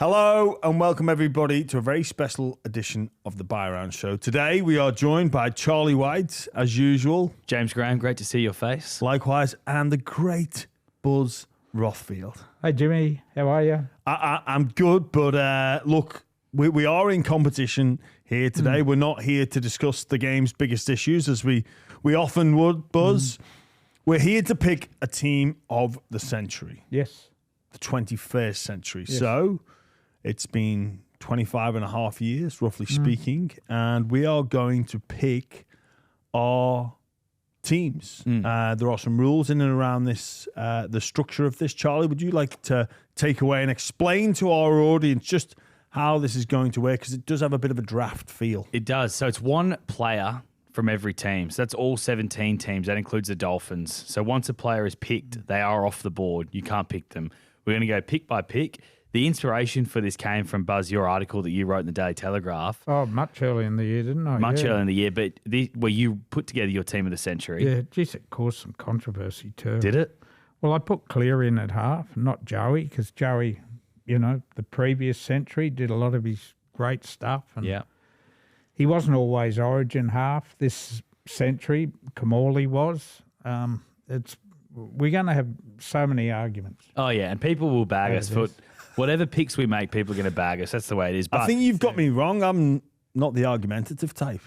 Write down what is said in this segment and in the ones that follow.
Hello and welcome everybody to a very special edition of the Buy Around Show. Today we are joined by Charlie White, as usual. James Graham, great to see your face. Likewise, and the great Buzz Rothfield. Hey Jimmy, how are you? I'm good, but look, we are in competition here today. We're not here to discuss the game's biggest issues as we often would, Buzz. We're here to pick a team of the century. Yes. The 21st century. Yes. So it's been 25 and a half years, roughly speaking, and we are going to pick our teams. There are some rules in and around this, the structure of this. Charlie, would you like to take away and explain to our audience just how this is going to work? Because it does have a bit of a draft feel. It does. So it's one player from every team. So that's all 17 teams. That includes the Dolphins. So once a player is picked, they are off the board. You can't pick them. We're going to go pick by pick. The inspiration for this came from, Buzz, your article that you wrote in the Daily Telegraph. Oh, much earlier in the year, didn't I? Much earlier in the year, but where you put together your team of the century. Yeah, geez, it caused some controversy too. Did it? Well, I put Clear in at half, not Joey, because Joey, the previous century did a lot of his great stuff. And Yeah. he wasn't always Origin half. This century, Kamali was. We're going to have so many arguments. Oh, yeah. And people will bag Over us for this. whatever picks we make, people are going to bag us. That's the way it is. But, I think you've got me wrong. I'm not the argumentative type.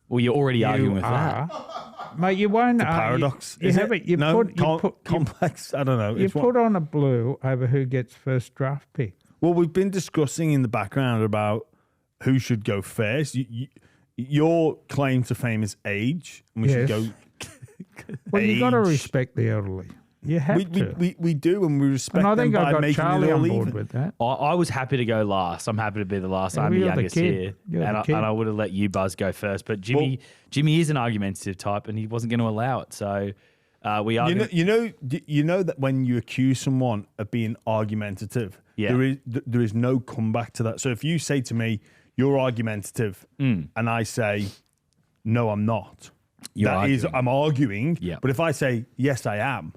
well, you're already arguing You with are. that. Mate, you won't Paradox. You Is have it? You No, put, complex. I don't know. you It's what- put on a blue over who gets first draft pick. Well, we've been discussing in the background about who should go first. Your claim to fame is age, and we should Yes. go. Well, you got to age. respect the elderly. You have to. We do, and we respect And I them think by I got making Charlie it all on board even. with that. I was happy to go last. I'm happy to be the last. Yeah, I'm the you're the youngest kid. here. You're the And kid. I would have let you, Buzz, go first. But Jimmy is an argumentative type, and he wasn't going to allow it. So we are. You know that when you accuse someone of being argumentative, Yeah. there is no comeback to that. So if you say to me, "You're argumentative," and I say, "No, I'm not," I'm arguing. Yeah. But if I say, "Yes, I am,"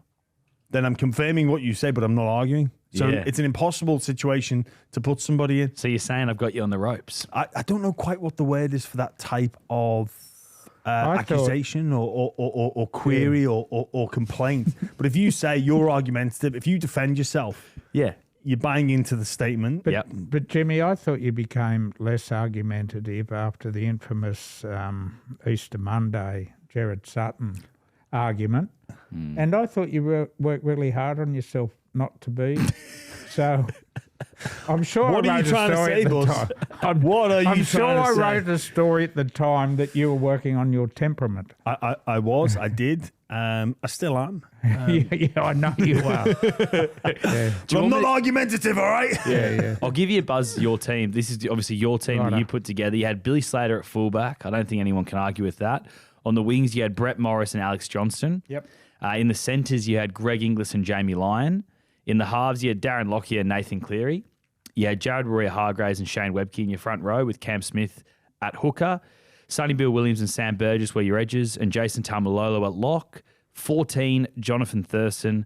then I'm confirming what you say, but I'm not arguing. So Yeah. it's an impossible situation to put somebody in. So you're saying I've got you on the ropes? I don't know quite what the word is for that type of thought- accusation or query or complaint. But if you say you're argumentative, if you defend yourself, Yeah. you're buying into the statement. But, Yep. but Jimmy, I thought you became less argumentative after the infamous Easter Monday Jared Sutton argument. And I thought you worked really hard on yourself not to be. So I'm sure What I are you wrote trying a to story say, at the boss? time. What are you I'm sure trying to I say? wrote a story at the time that you were working on your temperament. I did. I still am. Yeah, I know you are. Yeah. But I'm not argumentative, all right? Yeah. I'll give you, Buzz, your team. This is obviously your team that Righto. you put together. You had Billy Slater at fullback. I don't think anyone can argue with that. On the wings, you had Brett Morris and Alex Johnston. Yep. In the centres, you had Greg Inglis and Jamie Lyon. In the halves, you had Darren Lockyer and Nathan Cleary. You had Jared Roy-Hargraves and Shane Webke in your front row with Cam Smith at hooker. Sonny Bill Williams and Sam Burgess were your edges, and Jason Tamalolo at lock. 14, Jonathan Thurston.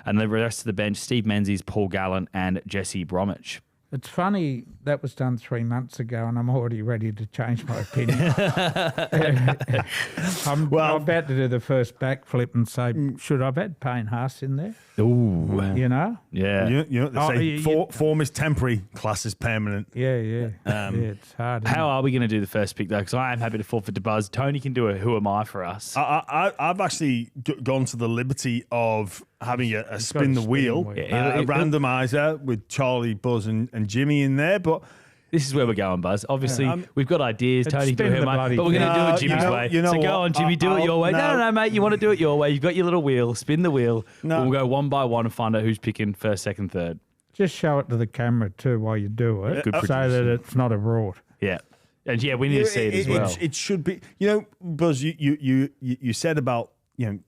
And the rest of the bench, Steve Menzies, Paul Gallen, and Jesse Bromwich. It's funny, that was done 3 months ago and I'm already ready to change my opinion. I'm about to do the first backflip and say, should I have had Payne Haas in there? Ooh. Yeah. Yeah. They say form is temporary, class is permanent. Yeah, it's hard. How are we going to do the first pick, though? Because I am happy to forfeit to Buzz. Tony can do a who am I for us. I've actually gone to the liberty of having a spin the spin wheel, wheel. Yeah, a randomizer with Charlie, Buzz, and Jimmy in there. But This is where we're going, Buzz. Obviously, we've got ideas. It's Tony can do spin it, the mate. bloody But we're going to do it thing. Jimmy's No, way. you know So go what? on, Jimmy, do it your way. No, mate. You want to do it your way. You've got your little wheel. Spin the wheel. No. We'll go one by one and find out who's picking first, second, third. Just show it to the camera too while you do it, Good so that producing. it's not a rort. Yeah. And yeah, we need to see it as well. It should be. Buzz, you said about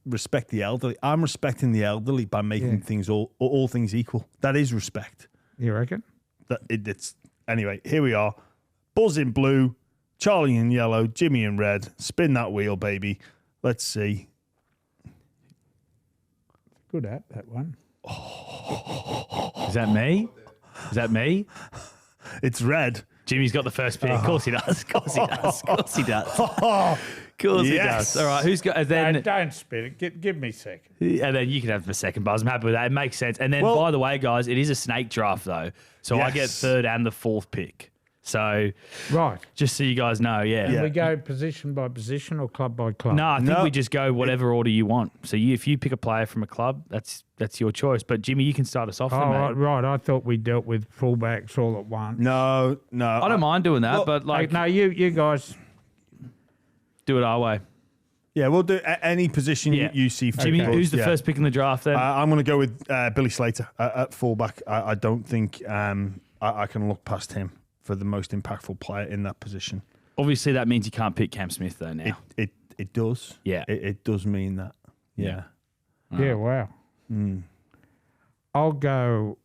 respect the elderly. I'm respecting the elderly by making things all things equal. That is respect. You reckon? It's anyway. Here we are. Buzz in blue, Charlie in yellow, Jimmy in red. Spin that wheel, baby. Let's see. Good at that one. Is that me? Is that me? It's red. Jimmy's got the first pick. Of course he does. Of course he does. Of course he does. Of course he does. All right, who's got? And then, don't spit it. Give me second. and then you can have the second buzz. I'm happy with that. It makes sense. And then, by the way, guys, it is a snake draft though, so I get third and the fourth pick. So, right, just so you guys know, And we go position by position or club by club? No, I think we just go whatever order you want. So if you pick a player from a club, that's your choice. But Jimmy, you can start us off. Right. I thought we dealt with fullbacks all at once. No. I don't mind doing that, but no, you guys do it our way. Yeah, we'll do any position you see fit. Jimmy, who's the first pick in the draft then? I'm going to go with Billy Slater at fullback. I don't think I can look past him for the most impactful player in that position. Obviously, that means you can't pick Cam Smith though now. It does. Yeah. It does mean that. Yeah. Yeah, wow. I'll go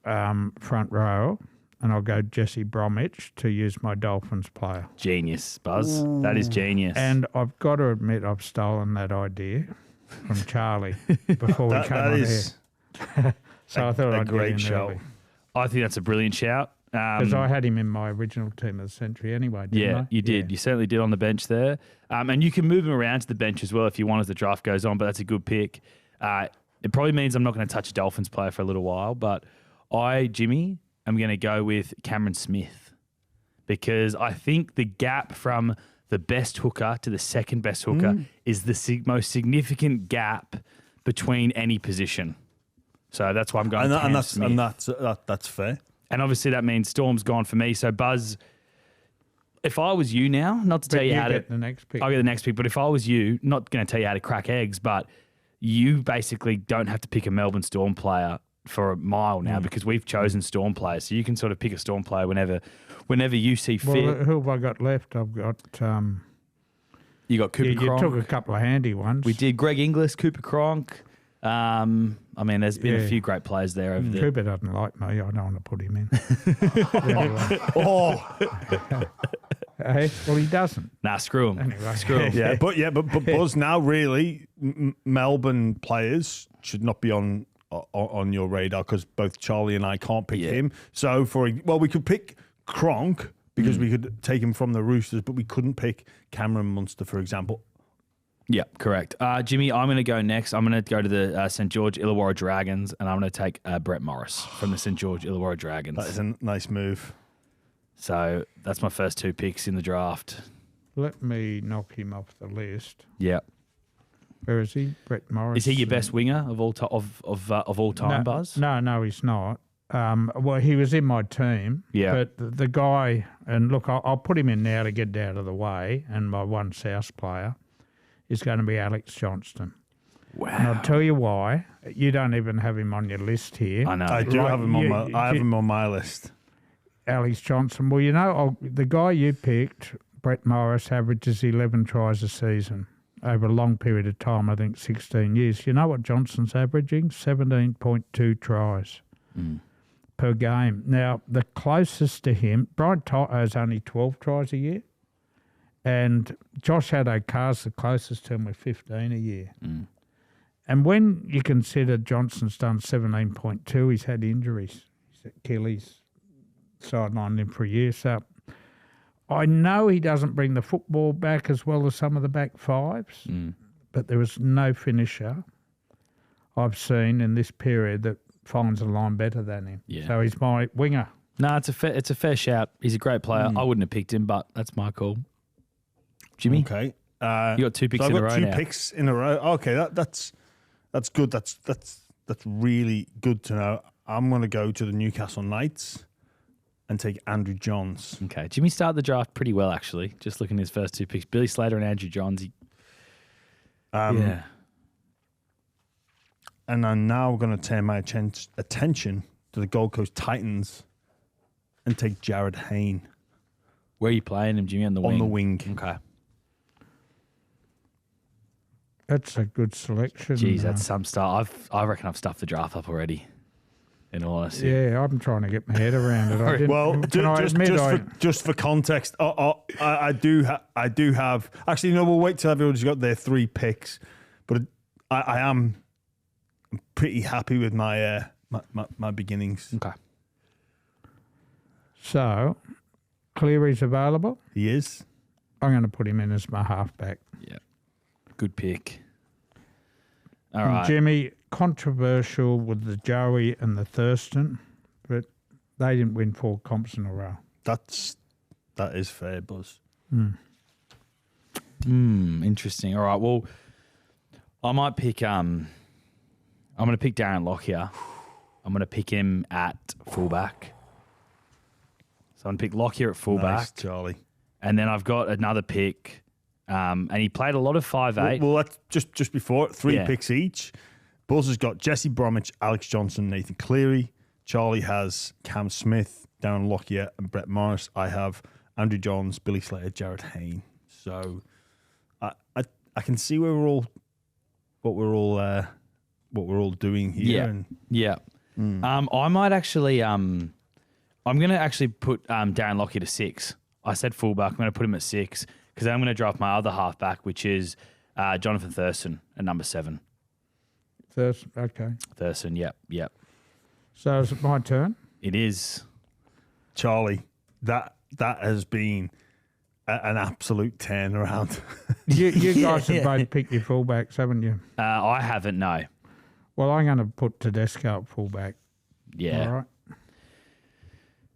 front row, and I'll go Jesse Bromwich to use my Dolphins player. Genius, Buzz. Ooh. That is genius. And I've got to admit I've stolen that idea from Charlie before we came on here. So I thought I'd great get in show. early. I think that's a brilliant shout. Because I had him in my original team of the century anyway, didn't I? You did. Yeah. You certainly did on the bench there. And you can move him around to the bench as well if you want as the draft goes on, but that's a good pick. It probably means I'm not going to touch a Dolphins player for a little while, but Jimmy, I'm going to go with Cameron Smith because I think the gap from the best hooker to the second best hooker is the most significant gap between any position. So that's why I'm going Cam Smith. And that's fair. And obviously that means Storm's gone for me. So Buzz, if I was you now, not to tell you how to... the next pick. I'll get the next pick. But if I was you, not going to tell you how to crack eggs, but you basically don't have to pick a Melbourne Storm player for a mile now because we've chosen Storm players. So you can sort of pick a Storm player whenever you see fit. Well, who have I got left? I've got... you got Cooper Cronk. You took a couple of handy ones. We did Greg Inglis, Cooper Cronk. I mean, there's been a few great players there over there. Cooper doesn't like me. I don't want to put him in. Hey, well, he doesn't. Nah, screw him. Anyway. Screw him. But Buzz, now really, Melbourne players should not be on your radar because both Charlie and I can't pick him. So we could pick Cronk because we could take him from the Roosters, but we couldn't pick Cameron Munster, for example. Yeah, correct. Jimmy, I'm going to go next. I'm going to go to the St. George Illawarra Dragons, and I'm going to take Brett Morris from the St. George Illawarra Dragons. That is a nice move. So that's my first two picks in the draft. Let me knock him off the list. Yeah. Where is he? Brett Morris. Is he your best winger of all time, Buzz? No, he's not. Well, he was in my team. Yeah. But the guy, and look, I'll put him in now to get out of the way, and my one South player is going to be Alex Johnston. Wow. And I'll tell you why. You don't even have him on your list here. I know. I do have him on my list. Alex Johnston. Well, the guy you picked, Brett Morris, averages 11 tries a season over a long period of time, I think 16 years. You know what Johnston's averaging? 17.2 tries per game. Now, the closest to him, Brian Toto's only 12 tries a year. And Josh Haddo-Carr's the closest to him with 15 a year. And when you consider Johnston's done 17.2, he's had injuries. His Achilles sidelined him for a year. So I know he doesn't bring the football back as well as some of the back fives, but there is no finisher I've seen in this period that finds a line better than him. Yeah. So he's my winger. No, it's a fair shout. He's a great player. I wouldn't have picked him, but that's my call. Jimmy, okay, you got two picks in a row now. I've got two picks in a row. Okay, that's good. That's really good to know. I'm going to go to the Newcastle Knights and take Andrew Johns. Okay, Jimmy started the draft pretty well actually. Just looking at his first two picks, Billy Slater and Andrew Johns. And I'm now going to turn my attention to the Gold Coast Titans and take Jared Hayne. Where are you playing him, Jimmy? On the wing. On the wing. Okay. That's a good selection. Jeez, that's some stuff. I reckon I've stuffed the draft up already. In all honesty. Yeah, I'm trying to get my head around it. Well, just for context, I do have. Actually, no, we'll wait till everyone's got their three picks. But I am pretty happy with my beginnings. Okay. So, Cleary's available. He is. I'm going to put him in as my halfback. Yeah. Good pick. All right. Jimmy, controversial with the Joey and the Thurston, but they didn't win 4 comps in a row. That is fair, Buzz. Interesting. All right. Well, I might pick. I'm going to pick Darren Lockyer. I'm going to pick him at fullback. So I'm going to pick Lockyer at fullback. Nice, Charlie. And then I've got another pick, and he played a lot of 5'8". Well, that's just before it, 3 Yeah. picks each. Buzz has got Jesse Bromwich, Alex Johnson, Nathan Cleary. Charlie has Cam Smith, Darren Lockyer, and Brett Morris. I have Andrew Johns, Billy Slater, Jared Hayne. So I can see where what we're all doing here. Yeah. And Yeah. I might actually. I'm going to actually put Darren Lockyer to 6. I said fullback. I'm going to put him at 6 because I'm going to draft my other halfback, which is Jonathan Thurston at number 7. Thurston, okay. Thurston, yep. So is it my turn? It is. Charlie, that has been an absolute turnaround. You guys have both picked your fullbacks, haven't you? I haven't, no. Well, I'm going to put Tedesco at fullback. Yeah. All right.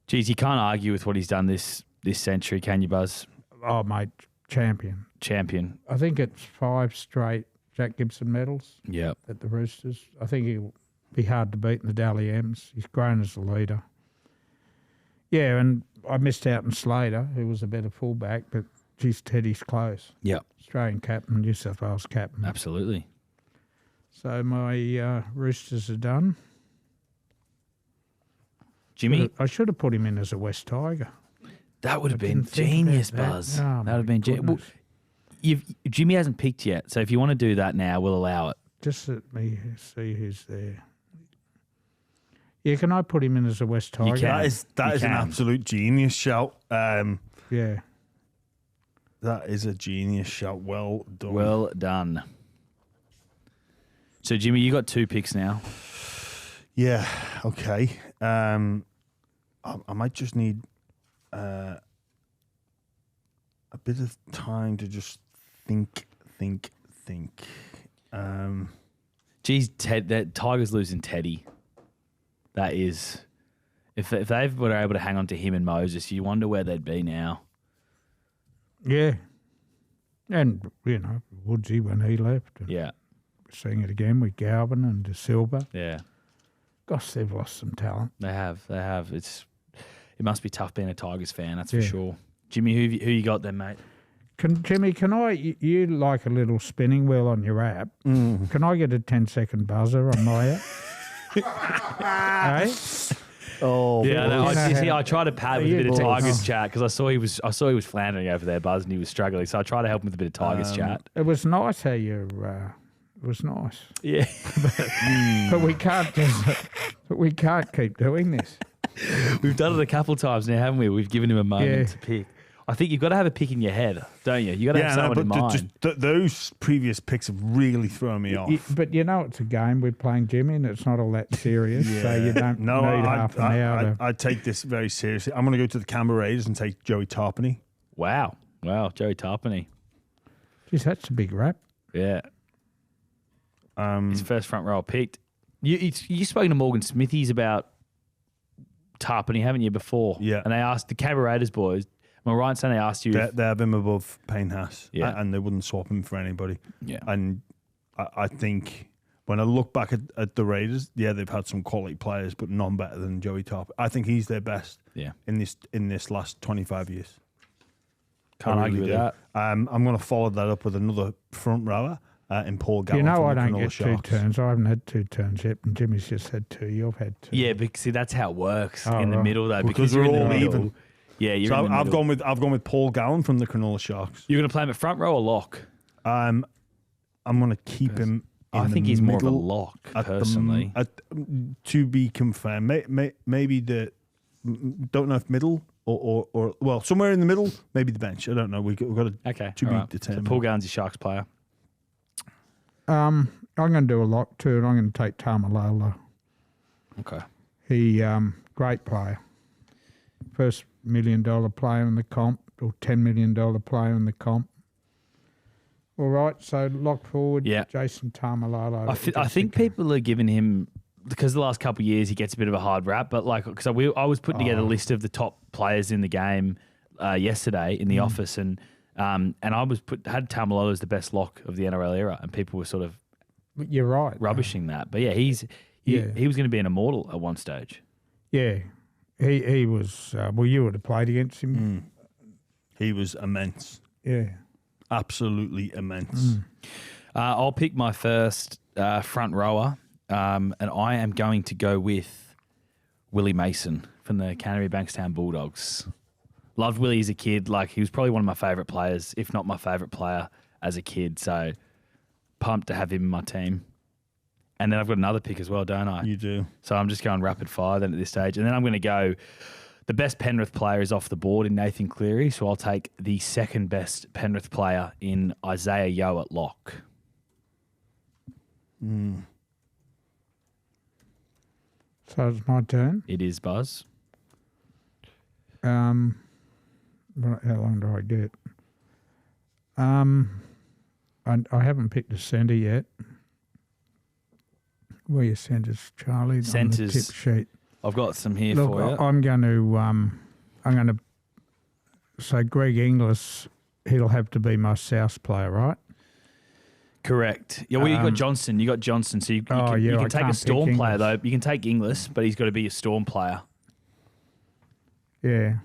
Geez, you can't argue with what he's done this century, can you, Buzz? Oh, mate, champion. Champion. I think it's 5 straight Jack Gibson medals Yep. at the Roosters. I think he'll be hard to beat in the Dally M's. He's grown as a leader. Yeah, and I missed out on Slater, who was a better fullback, but geez, Teddy's close. Yep. Australian captain, New South Wales captain. Absolutely. So my Roosters are done. Jimmy, I should have put him in as a West Tiger. that would have I been didn't think about genius, that. Buzz. Oh, that would have my been genius. Well, goodness. Jimmy hasn't picked yet, so if you want to do that now, we'll allow it. Just let me see who's there. Yeah, can I put him in as a West Tiger? can. That is an can. absolute genius shout. Yeah. That is a genius shout. Well done. Well done. So, Jimmy, you got 2 picks now. Yeah. Okay. I might just need a bit of time to just think. Geez, that Tigers losing Teddy. That is, if they were able to hang on to him and Moses, you wonder where they'd be now. Yeah. And, Woodsy when he left. And Yeah, seeing it again with Galvin and De Silva. yeah, Gosh, they've lost some talent. they have. It must be tough being a Tigers fan, that's for Yeah. sure. Jimmy, who you got then, mate? Jimmy, you like a little spinning wheel on your app. Can I get a 10-second buzzer on my app? Hey? Oh, Yeah, no, I tried to pad with a bit of Tigers chat because I saw he was floundering over there, Buzz, and he was struggling. So I tried to help him with a bit of Tigers chat. It was nice how you... it was nice. Yeah, But we can't keep doing this. we've done it a couple times now, haven't we? We've given him a moment Yeah. to pick. I think you've got to have a pick in your head, don't you? You got to have someone in mind. those previous picks have really thrown me off. But it's a game we're playing, Jimmy, and it's not all that serious, so you don't need half an hour. I take this very seriously. I'm going to go to the Canberra Raiders and take Joey Tarpany. Wow, Joey Tarpany. Geez, that's a big rap. Yeah. His first front row picked. You've spoken to Morgan Smithies about Tarpany, haven't you, before? Yeah. And they asked the Canberra Raiders boys, am I right in saying they asked you They have him above Payne Haas, Yeah. and they wouldn't swap him for anybody. Yeah. And I think when I look back at the Raiders, yeah, they've had some quality players, but none better than Joey Tarpany. I think he's their best in this last 25 years. Can't argue with that. I'm going to follow that up with another front rower in Paul Gallen. I from the don't Cronulla get Sharks. 2 turns. I haven't had 2 turns yet, and Jimmy's just had 2. You've had 2. Yeah, because see, that's how it works Oh, in the right. middle, though. Because you're we're in the all middle. even. Yeah, you're So in the I've middle. gone with Paul Gallen from the Cronulla Sharks. You're going to play him at front row or lock? I'm going to keep him. I in think the he's more of a middle lock, at the personally. to be confirmed. Maybe don't know if middle or well, somewhere in the middle. Maybe the bench. I don't know. We've got to Okay, to all be right. So determined. Paul Gallen's your Sharks player. I'm going to do a lock too, and I'm going to take Tamalolo. Okay. He great player. first $1 million player in the comp or $10 million player in the comp. All right, so lock forward, Jason Tamalalo. I think people are giving him, because the last couple of years he gets a bit of a hard rap, but like, because I was putting together a list of the top players in the game yesterday in the office, and I had Tamalolo as the best lock of the NRL era, and people were sort of you're right rubbishing that. But he was going to be an immortal at one stage. Yeah, he was. Well, you would have played against him. He was immense. Yeah, absolutely immense. I'll pick my first front rower, and I am going to go with Willie Mason from the Canterbury Bankstown Bulldogs. Loved Willie as a kid. Like, he was probably one of my favourite players, if not my favourite player as a kid. So pumped to have him in my team. And then I've got another pick as well, don't I? You do. So I'm just going rapid fire then at this stage. And then I'm going to go, the best Penrith player is off the board in Nathan Cleary. So I'll take the second best Penrith player in Isaiah Yeo at lock. So it's my turn. It is, Buzz. How long do I get? I haven't picked a centre yet. Where are your centres, Charlie? Centres. On the tip sheet. I've got some here Look, for you. I'm going to say Greg Inglis. He'll have to be my South player, right? Correct. Yeah, well, you got Johnson. You got Johnson. So you can take a Storm player, though. You can take Inglis, but he's got to be a Storm player. Yeah.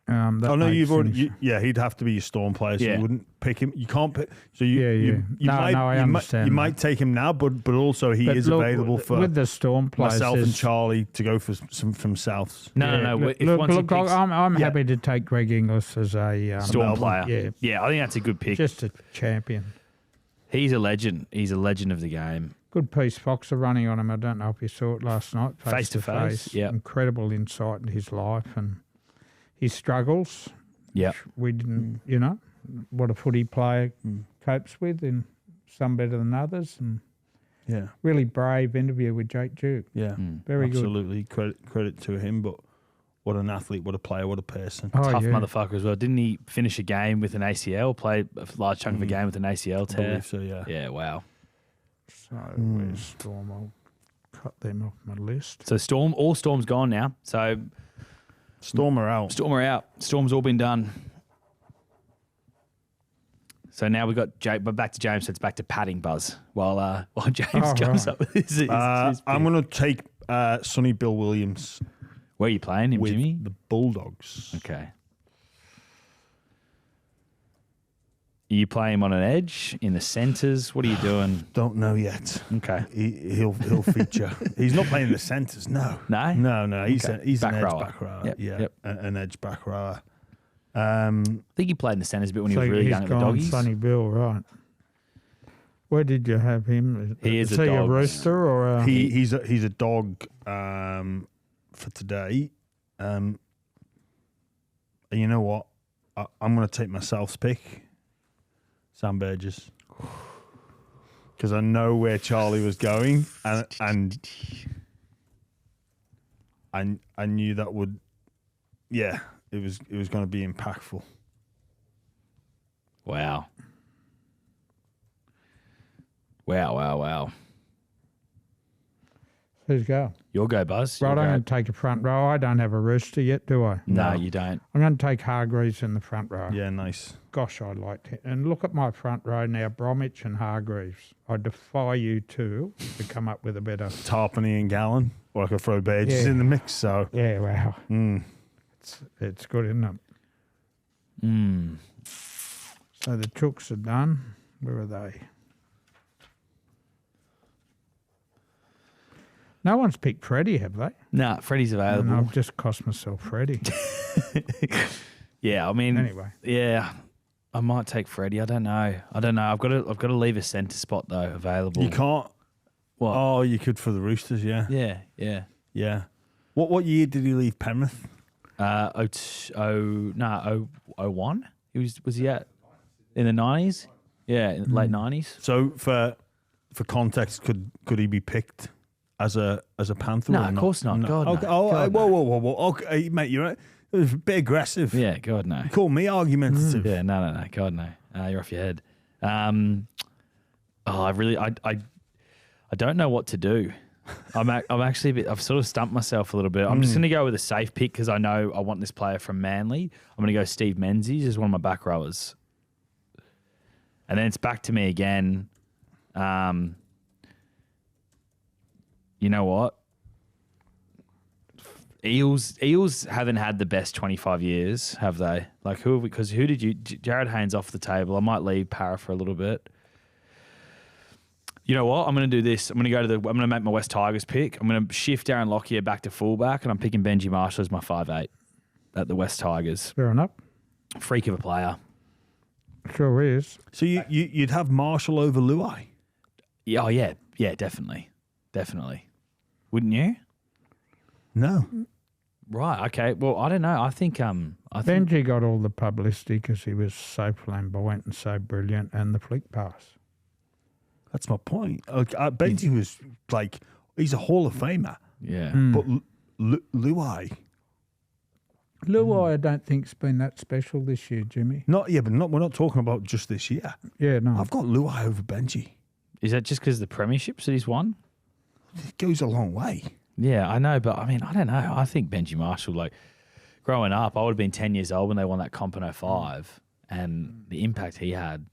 You've already. He'd have to be your Storm player. So you wouldn't pick him. You can't pick. So I understand. You might take him now, but also he is available for with the Storm players. Myself and Charlie to go for some from Souths. No. I'm happy to take Greg Inglis as a Storm player. Yeah, I think that's a good pick. Just a champion. He's a legend. He's a legend of the game. Good piece. Fox are running on him. I don't know if you saw it last night. Face to face. Yeah. Incredible insight in his life and his struggles. Yeah. We didn't, what a footy player copes with, and some better than others. And really brave interview with Jake Duke. Yeah. Very absolutely. Good. Credit to him, but what an athlete, what a player, what a person. Tough motherfucker as well. Didn't he finish a game with an ACL, play a large chunk of a game with an ACL tear? I believe so, yeah. Yeah, wow. So where's Storm? I'll cut them off my list. So all Storm's gone now. So Storm are out. Storm's all been done. So now we've got Jake, but back to James, so it's back to padding Buzz while James comes up with his pick. I'm going to take Sonny Bill Williams. Where are you playing him, with Jimmy? The Bulldogs. Okay. Are you playing him on an edge, in the centres? What are you doing? Don't know yet. Okay. He'll feature. He's not playing in the centres, no. No? No. He's Okay. he's Back an rower. edge back rower. Yep. Yeah, Yep. an edge back rower. I think he played in the centres a bit when he was really young at the gone, Doggies. Sonny Bill, right. Where did you have him? He is is a he dog. a rooster or a... He's a dog for today. And you know what? I'm going to take my South's pick, Sam Burgess, because I know where Charlie was going, and I knew that would, it was going to be impactful. Wow. Who's go? You'll go, Buzz. Right, You'll I'm go. going to take a front row. I don't have a rooster yet, do I? No, you don't. I'm going to take Hargreaves in the front row. Yeah, nice. Gosh, I liked it. And look at my front row now, Bromwich and Hargreaves. I defy you two to come up with a better... Tarpany and Gallen, or I could throw Burgess in the mix, so... Yeah, wow. It's good, isn't it? So the Chooks are done. Where are they? No one's picked Freddie, have they? Nah, Freddie's available. And I've just cost myself Freddie. Yeah, I mean... Anyway. Yeah, I might take Freddie. I don't know. I've got to leave a centre spot, though, available. You can't... What? Oh, you could for the Roosters, yeah. Yeah. What year did he leave Penrith? 01? Was he at in the 90s? Yeah, in the late 90s. So for context, could he be picked as a Panther? No, or of not? course not. God, Okay. no. Oh, God, no. whoa. Okay, mate, you're it was a bit aggressive. Yeah, God, no. You call me argumentative. Yeah, no. God, no. You're off your head. I don't know what to do. I'm actually I've sort of stumped myself a little bit. I'm just going to go with a safe pick because I know I want this player from Manly. I'm going to go Steve Menzies as one of my back rowers. And then it's back to me again. You know what? Eels haven't had the best 25 years, have they? Like who did you? Jared Haynes off the table. I might leave Para for a little bit. You know what? I'm going to do this. I'm going to make my West Tigers pick. I'm going to shift Darren Lockyer back to fullback, and I'm picking Benji Marshall as my 5'8" at the West Tigers. Fair enough. Freak of a player. Sure is. So you'd have Marshall over Luai? Yeah, oh yeah, definitely. Wouldn't you? No. Right. Okay. Well, I don't know. I think Benji got all the publicity because he was so flamboyant and so brilliant, and the flick pass. That's my point. Benji was like, he's a Hall of Famer. Yeah. But Luai, Luai, I don't think's been that special this year, Jimmy. we're not talking about just this year. Yeah, no. I've got Luai over Benji. Is that just because of the premierships that he's won? It goes a long way. Yeah, I know, but I mean, I don't know. I think Benji Marshall, like growing up, I would have been 10 years old when they won that comp in 05, and the impact he had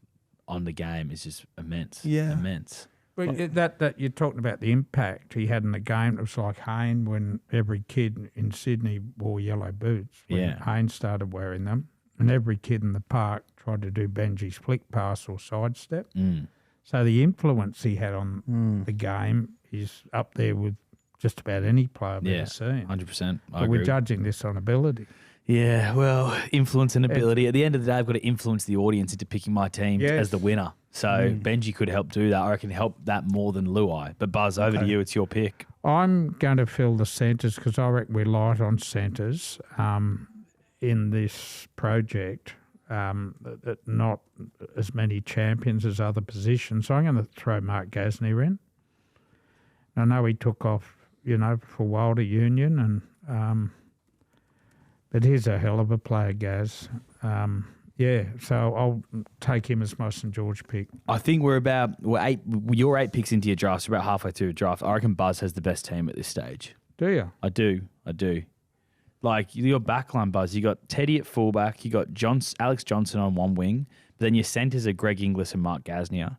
on the game is just immense. Yeah. Immense. But that you're talking about the impact he had in the game. It was like Hayne when every kid in Sydney wore yellow boots. When Hayne started wearing them, and every kid in the park tried to do Benji's flick pass or sidestep. So the influence he had on the game is up there with just about any player I've ever seen. 100%. But we're judging this on ability. Yeah, well, influence and ability. At the end of the day, I've got to influence the audience into picking my team as the winner. So Benji could help do that. I reckon help that more than Luai. But Buzz, over to you. It's your pick. I'm going to fill the centres because I reckon we're light on centres in this project. Not as many champions as other positions. So I'm going to throw Mark Gasnier in. I know he took off, for Wilder Union, and but he's a hell of a player, Gaz. So I'll take him as my St George pick. I think you're 8 picks into your draft. So we're about halfway through your draft. I reckon Buzz has the best team at this stage. Do you? I do. Like your backline, Buzz, you got Teddy at fullback, you got Alex Johnson on one wing, but then your centres are Greg Inglis and Mark Gasnier.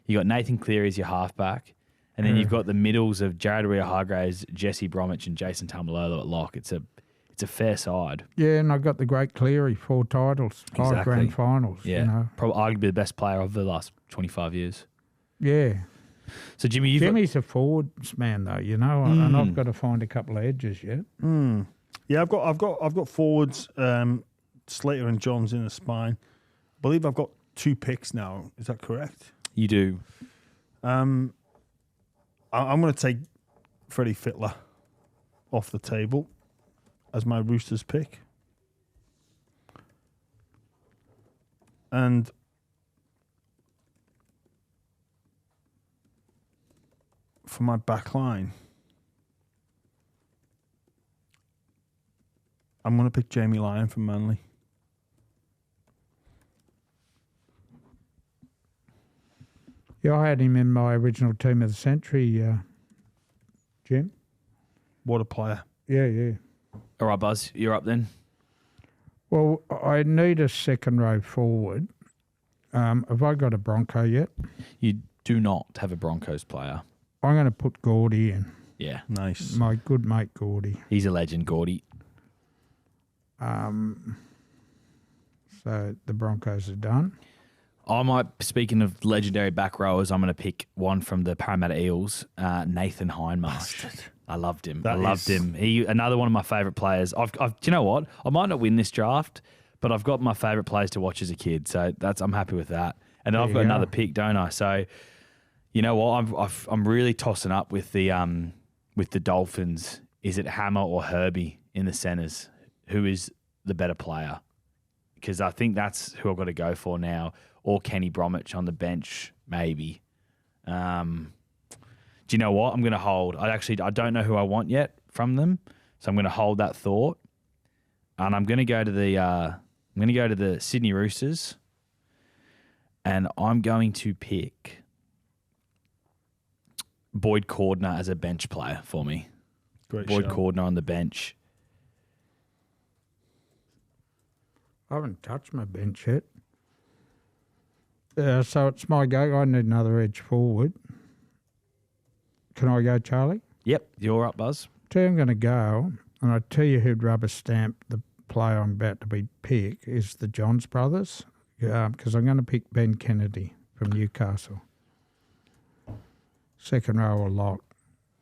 You got Nathan Cleary as your halfback, and then you've got the middles of Jared Ria-Hargraves, Jesse Bromwich, and Jason Tamalolo at lock. It's a fair side. Yeah, and I got the great Cleary, 4 titles, 5 grand finals. Yeah, probably arguably the best player of the last 25 years. Yeah. So Jimmy, Jimmy's a forwards man though, and I've got to find a couple of edges yet. Yeah, I've got forwards, Slater and Johns in the spine. I believe I've got 2 picks now. Is that correct? You do. I'm going to take Freddie Fittler off the table as my Roosters pick. And for my back line, I'm going to pick Jamie Lyon from Manly. Yeah, I had him in my original team of the century, Jim. What a player. Yeah. All right, Buzz, you're up then. Well, I need a second row forward. Have I got a Bronco yet? You do not have a Broncos player. I'm going to put Gordy in. Yeah. Nice. My good mate Gordy. He's a legend, Gordy. So the Broncos are done. Speaking of legendary back rowers, I'm going to pick one from the Parramatta Eels, Nathan Hindmarsh. I loved him. He another one of my favourite players. Do you know what? I might not win this draft, but I've got my favourite players to watch as a kid, so I'm happy with that. And then I've got another pick, don't I? So, you know what? I'm really tossing up with the Dolphins. Is it Hammer or Herbie in the centres? Who is the better player? Because I think that's who I've got to go for now. Or Kenny Bromwich on the bench, maybe. Do Do you know what? I'm going to hold. I don't know who I want yet from them, so I'm going to hold that thought, and I'm going to go to the Sydney Roosters, and I'm going to pick Boyd Cordner as a bench player for me. Great Boyd shout. Cordner on the bench. I haven't touched my bench yet. So it's my go. I need another edge forward. Can I go, Charlie? Yep, you're up, Buzz. Tell you I'm going to go, and I tell you who'd rubber stamp the player I'm about to be pick is the Johns brothers, because I'm going to pick Ben Kennedy from Newcastle. Second row a lot.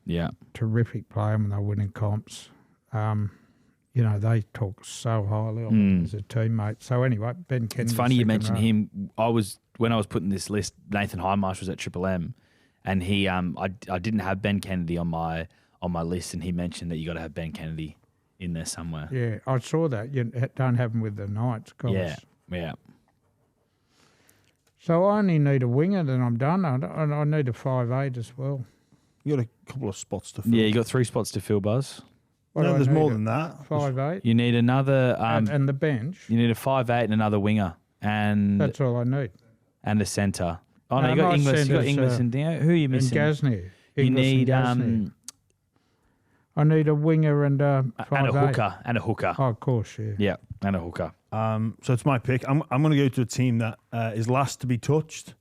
Yeah. Terrific player when they're winning comps. They talk so highly of him as a teammate. So anyway, Ben Kennedy. It's funny you second mentioned row. him. When I was putting this list, Nathan Highmarsh was at Triple M, and he I didn't have Ben Kennedy on my list, and he mentioned that you got to have Ben Kennedy in there somewhere. Yeah, I saw that. You don't have him with the Knights, guys. Yeah. So I only need a winger, then I'm done. I need a 5'8" as well. You got a couple of spots to fill. Yeah, you got 3 spots to fill, Buzz. What do No, I there's need? more than that. 5'8", You need another. and the bench. You need a 5'8" and another winger, and That's all I need. a centre. Oh no, No, you got my Inglis. You got centre's, Inglis and Dingo. Who are you And missing? Gasnier. You Inglis and need Gasnier. I need a winger and a 5'8". and a hooker. Oh, of course, yeah. Yeah, and a hooker. So it's my pick. I'm going to go to a team that is last to be touched,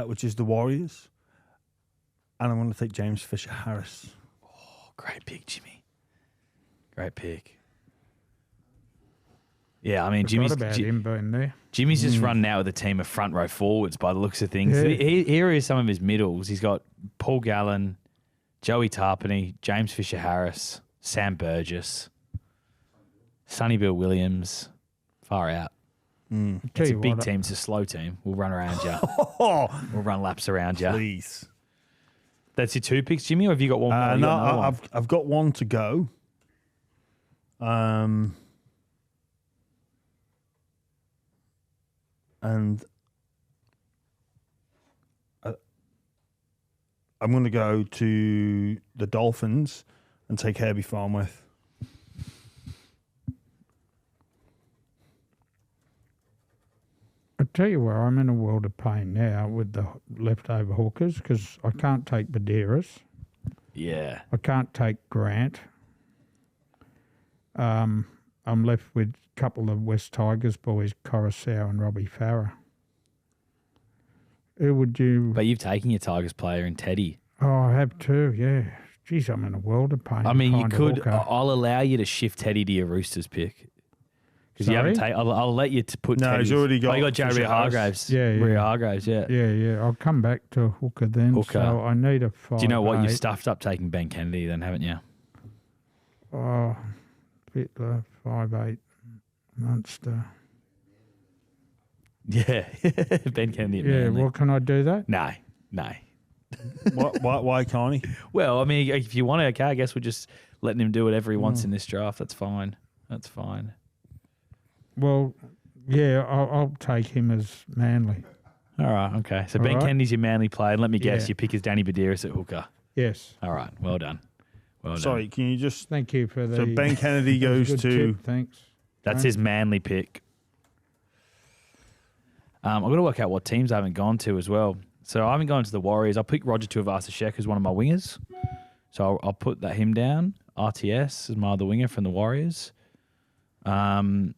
which is the Warriors. And I'm going to take James Fisher-Harris. Oh, great pick, Jimmy. Great pick. Yeah, I mean, Forgot about him being there. Jimmy's just running out with a team of front row forwards by the looks of things. Yeah. Here is some of his middles. He's got Paul Gallen, Joey Tarpany, James Fisher-Harris, Sam Burgess, Sonny Bill Williams. Far out. Tell It's a you big what, team. It's a slow team. We'll run around you. We'll run laps around you. Please. That's your 2 picks, Jimmy, or have you got one more? You No, got another one? I've got one to go. And I'm going to go to the Dolphins and take Herbie Farmworth. I tell you where I'm in a world of pain now with the leftover hookers because I can't take Badeiras. Yeah. I can't take Grant. I'm left with a couple of West Tigers boys, Coruscant and Robbie Farah. Who would you... But you've taken your Tigers player in Teddy. Oh, I have too, yeah. Geez, I'm in a world of pain. I to mean, you find a could. hooker. I'll allow you to shift Teddy to your Roosters pick. Because you haven't Sorry? taken. I'll let you to put. No, he's Teddy's. already got Oh, you got Jared Fisher-Harris. Hargraves. Yeah, yeah. Ria Hargraves. Yeah. Yeah, I'll come back to a hooker then. Hooker. So I need a 5'8". Do you know what? You've stuffed up taking Ben Kennedy, then, haven't you? Oh, bit 5'8" Munster. Yeah, Ben Kennedy. At Yeah, Manly. well, can I do that? No. Why can't he? Well, I mean, if you want to, okay, I guess we're just letting him do whatever he wants in this draft. That's fine. Well, yeah, I'll take him as Manly. All right, okay. So All Ben right. Kennedy's your Manly player. And let me guess, Yeah. your pick is Danny Badeiras at hooker. Yes. All right, well done. Sorry, can you just... Thank you for the... So Ben Kennedy that was a goes good to... tip, thanks. That's his Manly pick. I've got to work out what teams I haven't gone to as well. So I haven't gone to the Warriors. I'll pick Roger Tuivasa-Sheck as one of my wingers. So I'll put him down. RTS is my other winger from the Warriors. And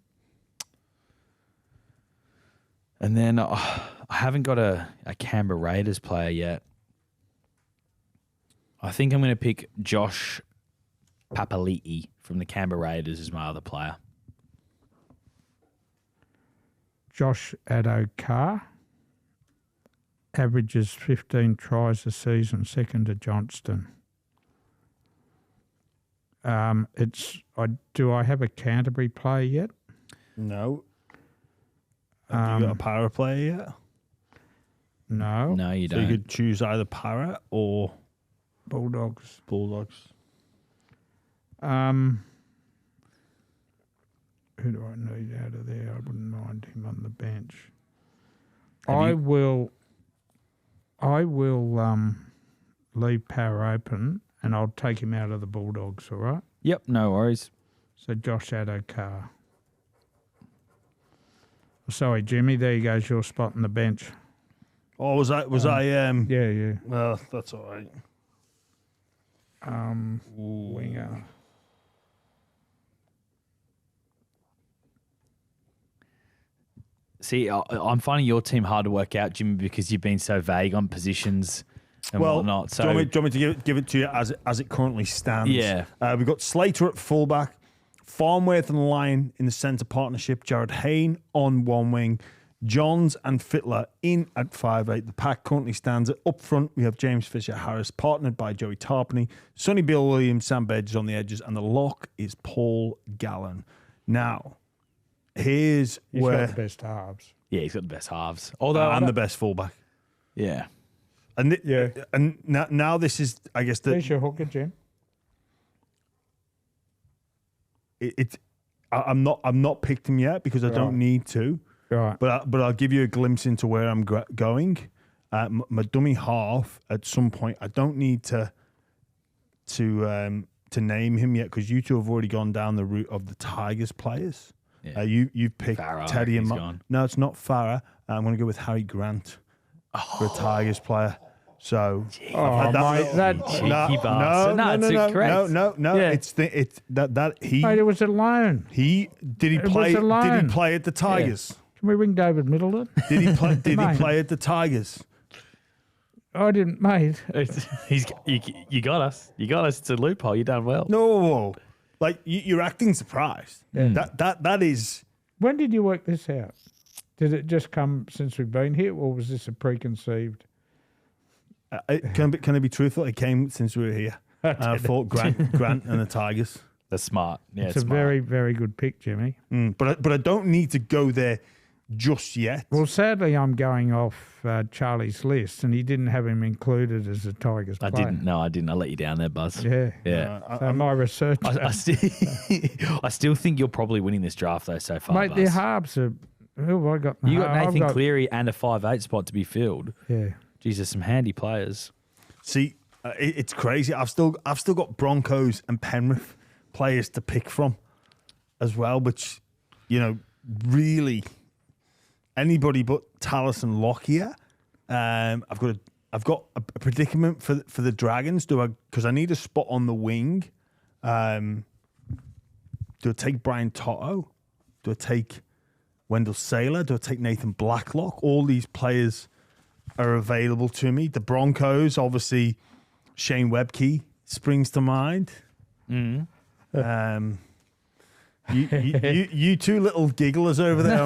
then I haven't got a Canberra Raiders player yet. I think I'm going to pick Josh Papali'i from the Canberra Raiders as my other player. Josh Addo-Carr averages 15 tries a season, second to Johnston. Do I have a Canterbury player yet? No. Have you got a Para player yet? No. No, you So don't. you could choose either Para or Bulldogs. Bulldogs. Who do I need out of there? I wouldn't mind him on the bench. Have I you- will leave Power open, and I'll take him out of the Bulldogs, all right? Yep, no worries. So Josh Adokar. Sorry, Jimmy, there you goes your spot on the bench. Oh, was I? Yeah. Well, that's all right. Winger. See, I'm finding your team hard to work out, Jimmy, because you've been so vague on positions and whatnot. So, do you want me to give it to you as it currently stands? Yeah. We've got Slater at fullback, Farnworth and Lyon in the centre partnership, Jared Hayne on one wing, Johns and Fittler in at 5'8". The pack currently stands at up front. We have James Fisher-Harris, partnered by Joey Tarpany, Sonny Bill Williams, Sam Bedges on the edges, and the lock is Paul Gallen. Now, he's He's where... got the best halves. yeah, he's got the best halves. Although and the best fullback. yeah. And and now this is, I guess, There's your hooker, Jim. I'm not picked him yet because I don't need to. Right. But I'll give you a glimpse into where I'm going. My dummy half at some point. I don't need to name him yet because you two have already gone down the route of the Tigers players. Yeah. You've picked Farah, Teddy and he's gone. No, it's not Farah. I'm going to go with Harry Grant for a Tigers player. So Oh, mate, that... Cheeky bastard. No, it's correct. No. Yeah. It's that he Mate, it was a loan. did he It was play? a loan. Did he play at the Tigers? Can we ring David Middleton? Did he play? Did he Mate. play at the Tigers? I didn't, mate. You got us. You got us. It's a loophole. You done well. No, like you're acting surprised. Yeah. That is. When did you work this out? Did it just come since we've been here, or was this a preconceived? Can I be truthful? It came since we were here. I thought Grant and the Tigers. That's smart. Yeah, It's a smart. very, very good pick, Jimmy. But I don't need to go there just yet. Well, sadly, I'm going off Charlie's list, and he didn't have him included as a Tigers I player. didn't. No, I didn't. I let you down there, Buzz. Yeah. Yeah. So my research, I still think you're probably winning this draft though so far, mate, Buzz. their halves are. Who have I got? in the You got half? I've Nathan Cleary and a 5'8" spot to be filled. Yeah. Jesus, some handy players. See, it's crazy. I've still got Broncos and Penrith players to pick from as well, which really anybody but Tallis and Lockyer. I've got a predicament for the Dragons. Because I need a spot on the wing. Do I take Brian Toto? Do I take Wendell Saylor? Do I take Nathan Blacklock? All these players are available to me. The Broncos, obviously, Shane Webke springs to mind. You two little gigglers over there.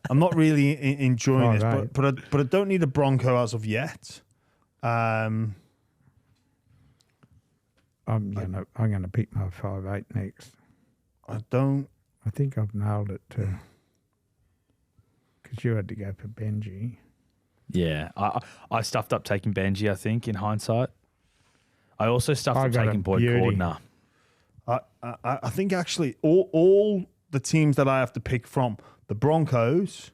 I'm not really enjoying this, right. but I don't need a Bronco as of yet. I'm gonna pick my 5'8" next. I don't. I think I've nailed it too. Because you had to go for Benji. Yeah, I stuffed up taking Benji, I think, in hindsight. I also stuffed I up got a taking Boyd beauty. Cordner. I think actually all the teams that I have to pick from, the Broncos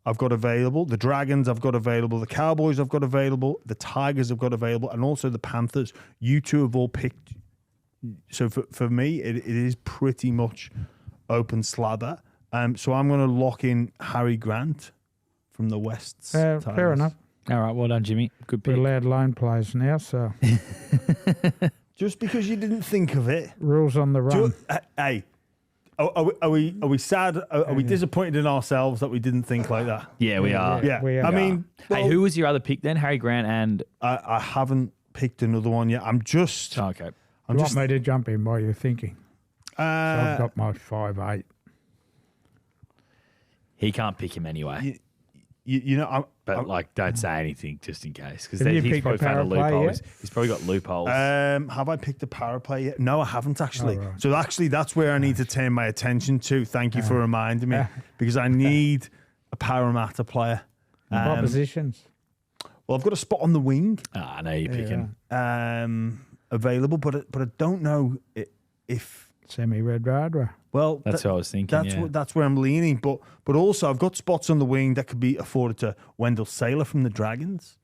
I've got available, the Dragons I've got available, the Cowboys I've got available, the Tigers I've got available, and also the Panthers. You two have all picked. So for me, it is pretty much open slather. So I'm going to lock in Harry Grant from the Wests. Fair enough. All right, well done, Jimmy. Good We're pick. allowed loan players now, so Just because you didn't think of it. rules on the run. Hey, are we sad? Are we disappointed in ourselves that we didn't think like that? Yeah, we are. Yeah. we are. I mean, Hey, who was your other pick then? Harry Grant and... I haven't picked another one yet. I'm just. Oh, okay. I'm You just. want me to jump in while you're thinking? So I've got my 5'8". He can't pick him anyway. You know, But don't say anything just in case, because Have you he's picked probably a found a power play loophole. yet? He's probably got loopholes. have I picked a power play yet? No, I haven't actually. Oh, right. So actually, that's where I need to turn my attention to. Thank you for reminding me, because I need a Parramatta player. What positions? Well, I've got a spot on the wing I know you're picking. available, but I don't know if. Semi-red radar. Well, That's what I was thinking. That's where I'm leaning, but also I've got spots on the wing that could be afforded to Wendell Saylor from the Dragons.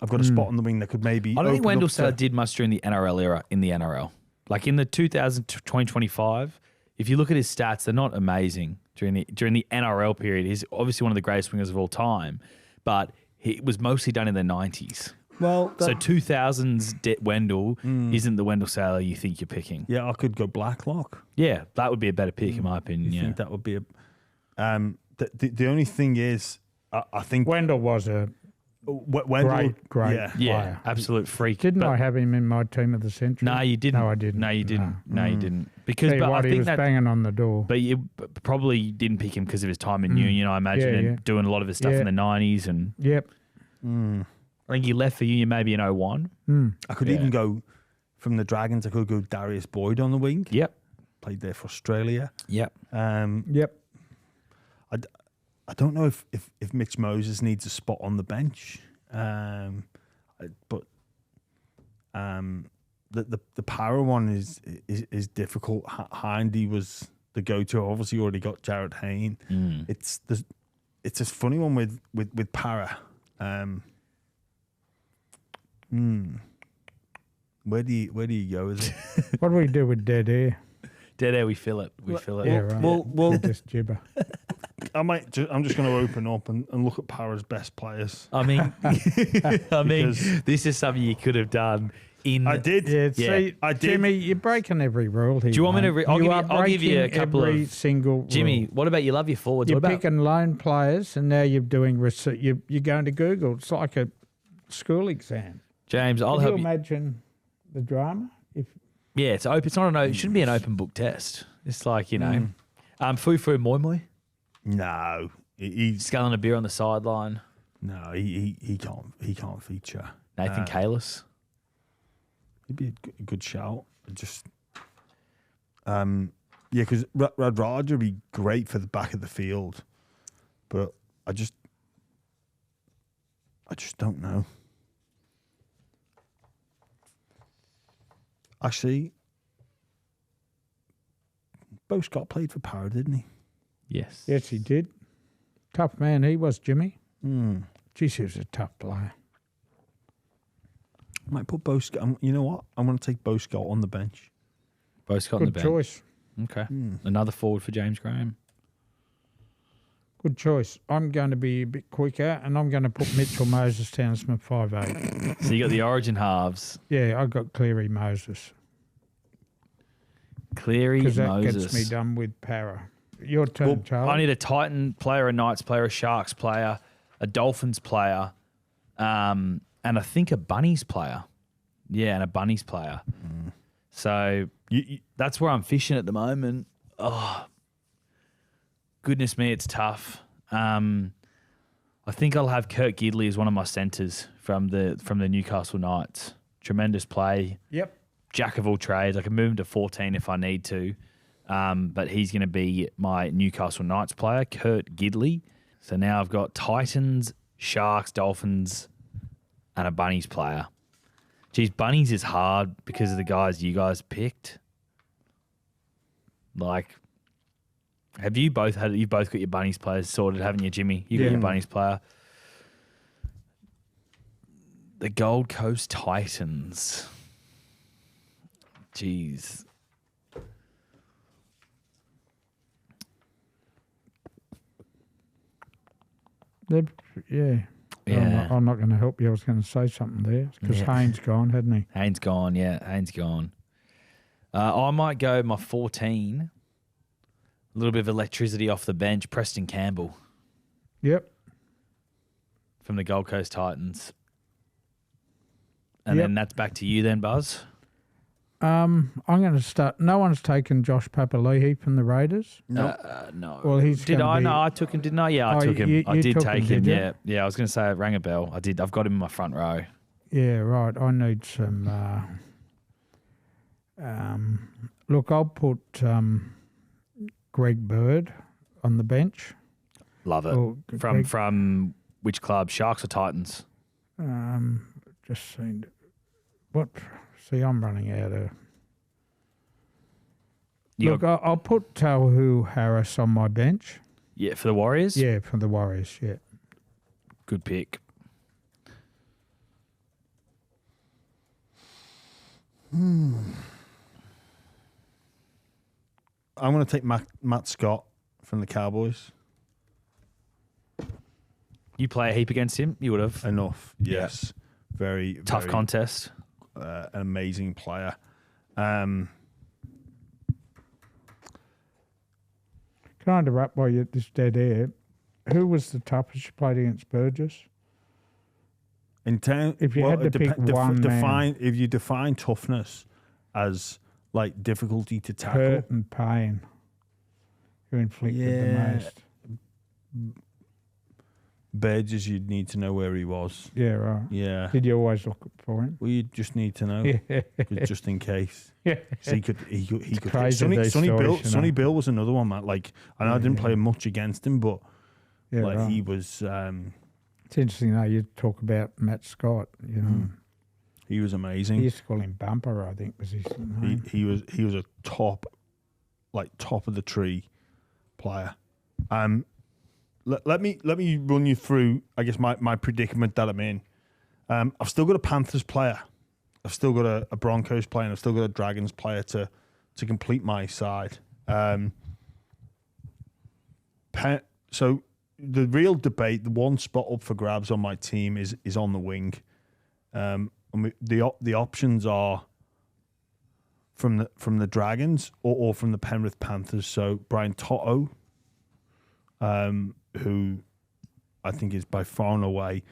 I've got a spot on the wing that could maybe. I don't think open Wendell up to- Sailor did much during the NRL era in the NRL. Like in the 2025, if you look at his stats, they're not amazing during the NRL period. He's obviously one of the greatest wingers of all time, but he was mostly done in the 90s. Well, So 2000s Wendell isn't the Wendell Sailor you think you're picking. yeah, I could go Blacklock. Yeah, that would be a better pick in my opinion. You Yeah. think that would be a? The only thing is, I think Wendell was a Wendell, great yeah. Yeah, player. absolute freak. Didn't But- I have him in my team of the century? No, you didn't. No, I didn't. No, you didn't. No. No, you didn't. Because Tell you but what, I he think was that. banging on the door. But you probably didn't pick him because of his time in Union, I imagine, Yeah, and yeah. doing a lot of his stuff Yeah. in the 90s. And Yep. I think he left for Union maybe in 01. I could Yeah. even go from the Dragons. I could go Darius Boyd on the wing. Yep. Played there for Australia. Yep. Yep. I don't know if Mitch Moses needs a spot on the bench, but the power one is difficult. Hindy was the go-to. Obviously, you already got Jared Hayne. It's a funny one with para. Where do you go with it? What do we do with dead air? Dead air, we fill it. We fill it. Yeah, right. Well, Just gibber. I'm just going to open up and look at Para's best players. I mean, Because- this is something you could have done in. I did. Yeah, Yeah, see, I did. Jimmy, you're breaking every rule here. Do you want me to mate. re- I'll give you a breaking couple every of- single Jimmy, rule. what about you love your forwards? You're What about picking lone players, and now you're doing research. You're going to Google. It's like a school exam. James? I'll Can you help you. imagine the drama? If Yeah, it's open. It's not it shouldn't be an open book test. It's like Fufu Moi Moi, No, he's sculling a beer on the sideline. no, he can't feature. Nathan Kalis. He'd be a good shout. Just, yeah, because Radraj would be great for the back of the field, but I just don't know. Actually, Bo Scott played for Power, didn't he? Yes. yes, he did. Tough man, he was Jimmy. Geez, he was a tough player. Might put Bo Scott. You know what? I'm going to take Bo Scott on the bench. Both got on the Good bench. choice. Okay. Another forward for James Graham. Good choice. I'm going to be a bit quicker, and I'm going to put Mitchell Moses down as my 5'8". So you got the Origin halves. Yeah, I got Cleary Moses Cleary, because that Moses. gets me done with para. Your turn, Charlie. I need a Titan player, a Knights player, a Sharks player, a Dolphins player, and I think a Bunnies player. Yeah, and a Bunnies player. So that's where I'm fishing at the moment. Oh, goodness me, it's tough. I think I'll have Kurt Gidley as one of my centres from the Newcastle Knights. Tremendous play. Yep. Jack of all trades. I can move him to 14 if I need to. But he's going to be my Newcastle Knights player, Kurt Gidley. So now I've got Titans, Sharks, Dolphins, and a Bunnies player. Geez, Bunnies is hard because of the guys you guys picked. Like, you've both got your Bunnies players sorted, haven't you, Jimmy? You got Yeah. your Bunnies player. The Gold Coast Titans. Jeez. Yeah. Yeah. I'm not going to help you. I was going to say something there because Yeah. Haynes gone, hadn't he? Haynes gone, yeah. Haynes gone. I might go my 14. A little bit of electricity off the bench. Preston Campbell Yep. from the Gold Coast Titans. And Yep. then that's back to you then, Buzz. I'm going to start. No one's taken Josh Papali'i from the Raiders. No. Well, he's Did gonna I? be- No, I took him, didn't I? Yeah, I Oh, took him. you I did took take him, him, did you? yeah. Yeah, I was going to say it rang a bell. I did. I've got him in my front row. Yeah, right. I need some. Look, I'll put Greg Bird on the bench. Love it. Oh, From which club? Sharks or Titans? Just seen. What? See, I'm running out of. Look, I'll put Tauhu Harris on my bench. Yeah, for the Warriors? Yeah, for the Warriors, yeah. Good pick. I'm going to take Matt Scott from the Cowboys. You play a heap against him. You would have. Enough, yes. Very Tough very, contest. an amazing player. Can I interrupt while you're this dead air? Who was the toughest you played against Burgess? In town, If you had to pick one man. if you define toughness as like difficulty to tackle, Hurt and pain. Who inflicted the most? Burgess, you'd need to know where he was. Yeah, right. Yeah. Did you always look for him? Well, you just need to know, just in case. Yeah. 'Cause he could. crazy these Sonny stories, Bill. you know. Sonny Bill was another one, Matt. Like, I know I didn't play much against him, but Yeah, like right. he was. It's interesting though. You talk about Matt Scott. You know, He was he amazing. used to call him Bumper. I think was his name. He was a top of the tree player. Let me run you through, I guess, my predicament that I'm in. I've still got a Panthers player, I've still got a Broncos player, and I've still got a Dragons player to complete my side. So the real debate, the one spot up for grabs on my team is on the wing. The options are from the Dragons or from the Penrith Panthers. So Brian Toto, who I think is by far and away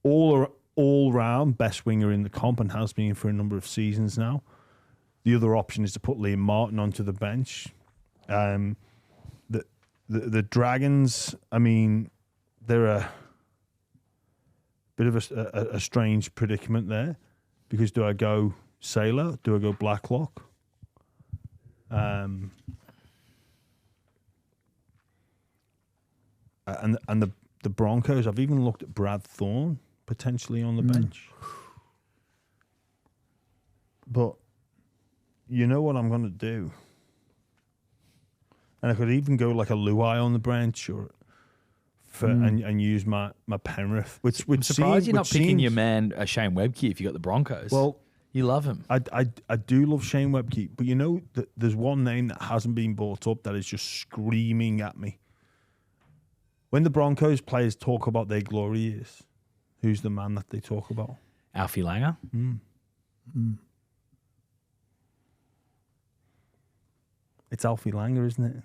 all round best winger in the comp and has been for a number of seasons now. The other option is to put Liam Martin onto the bench. The Dragons, I mean, they're a bit of a strange predicament there, because do I go Sailor? Do I go Blacklock? And the Broncos, I've even looked at Brad Thorne potentially on the bench. But you know what I'm going to do? And I could even go like a Luai on the bench and use my Penrith. I'm surprised you're not picking your man Shane Webke if you got the Broncos. Well, you love him. I do love Shane Webke, but you know that there's one name that hasn't been brought up that is just screaming at me. When the Broncos players talk about their glory years, who's the man that they talk about? Alfie Langer. It's Alfie Langer, isn't it?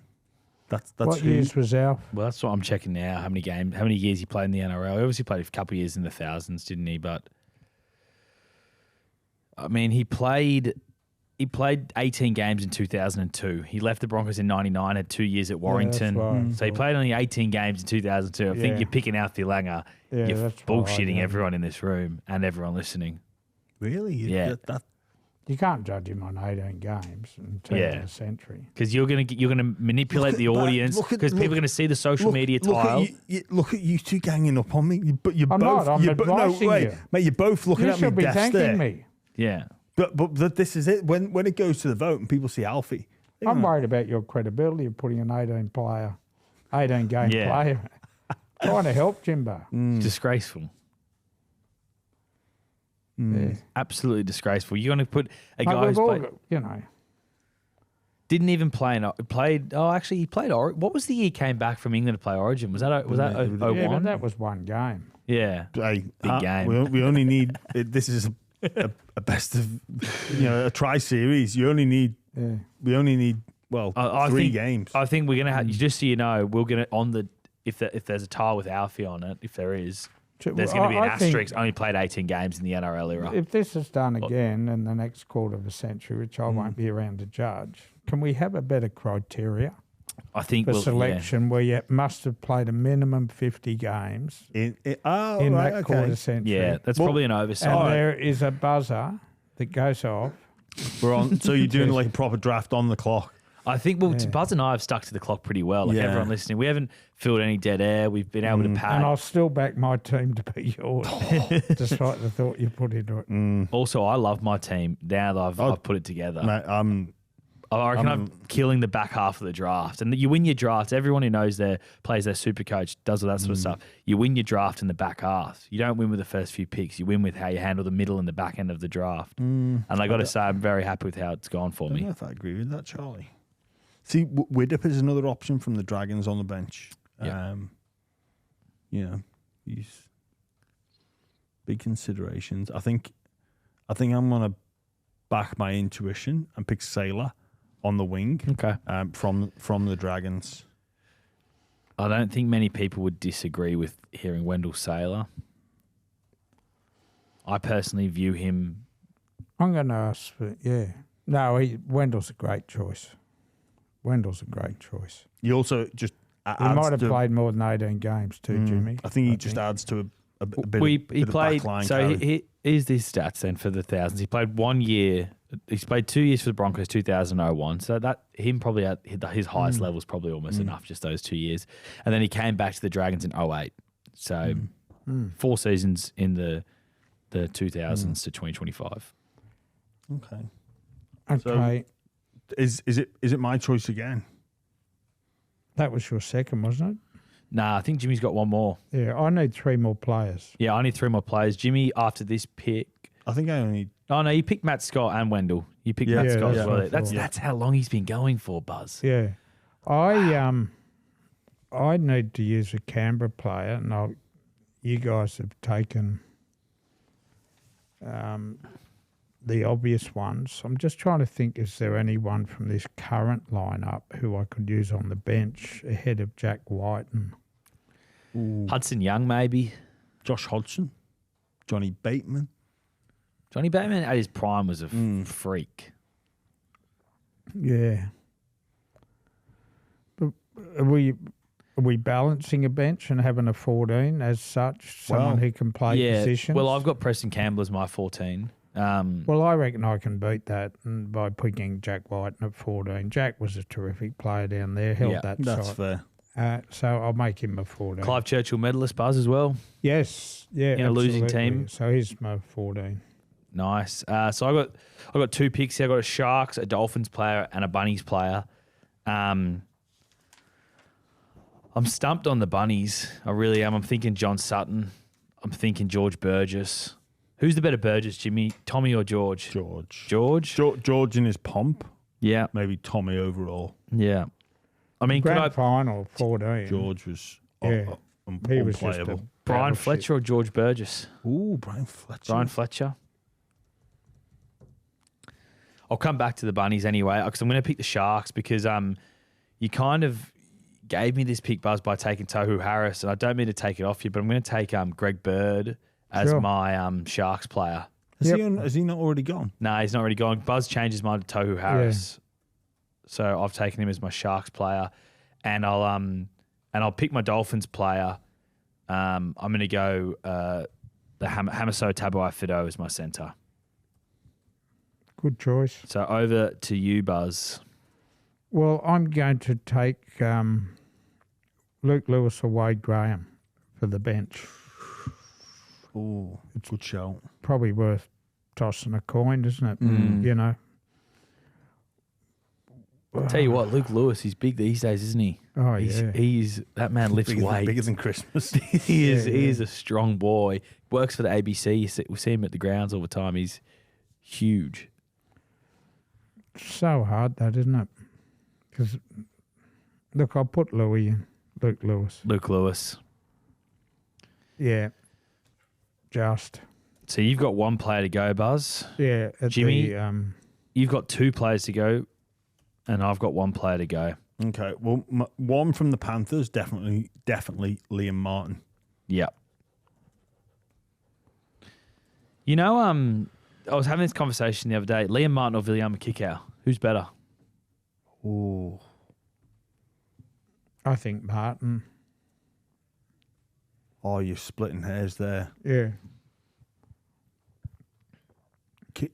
That's What who. years was Alf? Well, that's what I'm checking now. How many years he played in the NRL? He obviously played a couple of years in the thousands, didn't he? But I mean, he played 18 games in 2002. He left the Broncos in 99, had 2 years at Warrington. right. So he played only 18 games in 2002. I think you're picking Alfie Langer. Yeah, you're that's bullshitting right, everyone in this room and everyone listening. Really? Yeah. You can't judge him on 18 games in terms of a century. Because you're gonna manipulate the audience, because people are gonna see the social media tile. Look at you two ganging up on me. But you're I'm both. not, I'm advising you. Mate, you're both looking You at me should be desk thanking there. me. Yeah. But this is it. When it goes to the vote and people see Alfie, I'm worried about your credibility of putting an 18 game player. Trying to help Jimbo. Disgraceful. Yeah. Absolutely disgraceful. You're going to put a guy Mate, who's we've all played, got, you know, didn't even play. Actually, he played Origin. What was the year he came back from England to play Origin? Was that 01? yeah, but that was one game. Yeah. Big game. We only need. This is a best of, a tri series. You only need. Yeah. We only need I 3 think- games. I think we're going to have, just so you know, we're going to, if there's a tile with Alfie on it, if there is, there's going to be an I think asterisk. Only played 18 games in the NRL era. If this is done again in the next quarter of a century, which I won't be around to judge, can we have a better criteria I think for selection where you must have played a minimum 50 games in that quarter century? Yeah, that's probably an oversight. And there is a buzzer that goes off. We're on. So you're doing like a proper draft on the clock. I think Buzz and I have stuck to the clock pretty well. Like everyone listening, we haven't filled any dead air. We've been able to pad. And I'll still back my team to be yours, despite the thought you put into it. Also, I love my team now that I've put it together. Mate, I reckon I'm killing the back half of the draft. And you win your drafts. Everyone who knows plays their super coach, does all that sort of stuff. You win your draft in the back half. You don't win with the first few picks. You win with how you handle the middle and the back end of the draft. And I got to say, I'm very happy with how it's gone for me. I don't know if I agree with that, Charlie. See, Widdop is another option from the Dragons on the bench. Yeah. He's big considerations. I think I'm going to back my intuition and pick Sailor on the wing. Okay. From the Dragons. I don't think many people would disagree with hearing Wendell Sailor. I personally view him. I'm going to ask for, No, Wendell's a great choice. He also just adds he might have played more than 18 games too, Jimmy. I think he just adds to a bit he of played, backline so here's these stats then for the thousands. He played 1 year. He's played 2 years for the Broncos, 2001. So that him probably at his highest level is probably almost enough, just those 2 years. And then he came back to the Dragons in 08. So 4 seasons in the 2000s to 2025. Okay. Okay. Is it my choice again? That was your second, wasn't it? Nah, I think Jimmy's got one more. Yeah, I need 3 more players. Yeah, I need 3 more players. Jimmy, after this pick. I think I only. Oh, no, you picked Matt Scott and Wendell. You picked Matt Scott as well. That's how long he's been going for, Buzz. Yeah. I need to use a Canberra player, and you guys have taken the obvious ones. I'm just trying to think, is there anyone from this current lineup who I could use on the bench ahead of Jack White? Hudson Young, maybe. Josh Hodgson, Johnny Bateman. Johnny Bateman at his prime was a freak. Yeah. But are we balancing a bench and having a 14 as such? Someone who can play positions? Well, I've got Preston Campbell as my 14. Well, I reckon I can beat that by picking Jack White at 14. Jack was a terrific player down there, held that that's side. fair. So I'll make him a 14. Clive Churchill medalist, Buzz, as well. Yes, yeah, in a losing team. So he's my 14. Nice. So I got 2 picks here. I got a Sharks, a Dolphins player, and a Bunnies player. I'm stumped on the Bunnies. I really am. I'm thinking John Sutton. I'm thinking George Burgess. Who's the better Burgess, Jimmy? Tommy or George? George in his pomp. Yeah. Maybe Tommy overall. Yeah. I mean, Grand final 14. He was unplayable. Brian Fletcher or George Burgess? Ooh, Brian Fletcher. Brian Fletcher. I'll come back to the Bunnies anyway, because I'm going to pick the Sharks because you kind of gave me this pick, Buzz, by taking Tohu Harris, and I don't mean to take it off you, but I'm going to take Greg Bird as my Sharks player. Has he not already gone? No, he's not already gone. Buzz changed his mind to Tohu Harris, so I've taken him as my Sharks player, and I'll pick my Dolphins player. I'm going to go the Hamaso Tabuai-Fidow as my centre. Good choice. So over to you, Buzz. Well, I'm going to take Luke Lewis or Wade Graham for the bench. Oh, good shout. Probably worth tossing a coin, isn't it? You know. Tell you what, Luke Lewis, he's big these days, isn't he? Oh, He's that man lifts weight. Bigger than Christmas. He is a strong boy. Works for the ABC. We see him at the grounds all the time. He's huge. So hard, that, isn't it? Because, look, I'll put Louis in. Luke Lewis. Yeah. Just. So you've got 1 player to go, Buzz. Yeah. Jimmy, you've got 2 players to go, and I've got 1 player to go. Okay. Well, one from the Panthers, definitely Liam Martin. Yep. You know, I was having this conversation the other day. Liam Martin or Viliama Kikau? Who's better? Oh, I think Martin. Oh, you're splitting hairs there. Yeah.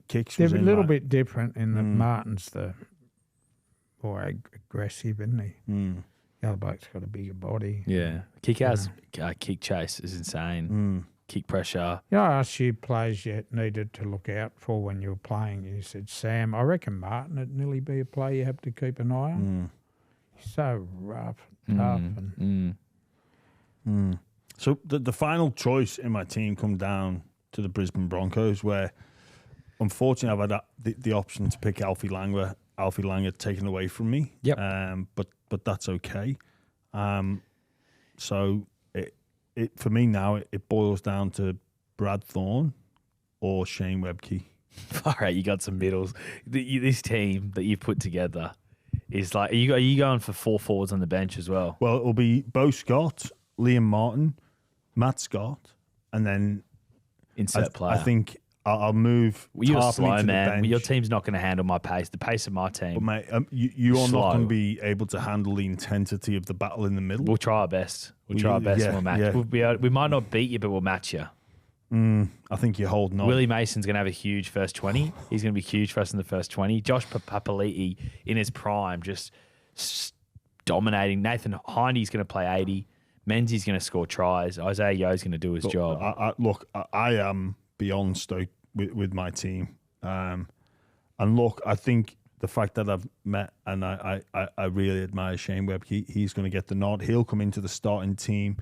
Kicks They're was a in little like, bit different in that Martin's the more aggressive, isn't he? The other bloke's got a bigger body. Yeah. Kikau's kick chase is insane. kick pressure. You know, I asked you players you needed to look out for when you were playing. You said, Sam, I reckon Martin would nearly be a player you have to keep an eye on. He's so rough, tough. So the final choice in my team come down to the Brisbane Broncos, where unfortunately I've had the option to pick Alfie Langer. Alfie Langer taken away from me. Yep. But that's okay. So it for me now it boils down to Brad Thorne or Shane Webke. All right, you got some middles. This team that you've put together is like, are you going for 4 forwards on the bench as well? Well, it'll be Bo Scott, Liam Martin, Matt Scott, and then Insert player. I think I'll move. You're Tarpley slow, to the man. bench. Your team's not going to handle my pace. The pace of my team. But mate, you are Slow. not going to be able to handle the intensity of the battle in the middle. We'll try our best. We'll try our best and we'll match. Yeah. We might not beat you, but we'll match you. I think you're holding on. Willie Mason's going to have a huge first 20. He's going to be huge for us in the first 20. Josh Papali'i in his prime, just dominating. Nathan Hindy's going to play 80. Menzies going to score tries. Isaiah Yo's going to do his job. I am beyond stoked with my team. And look, I think the fact that I've met and I really admire Shane Webke, he's going to get the nod. He'll come into the starting team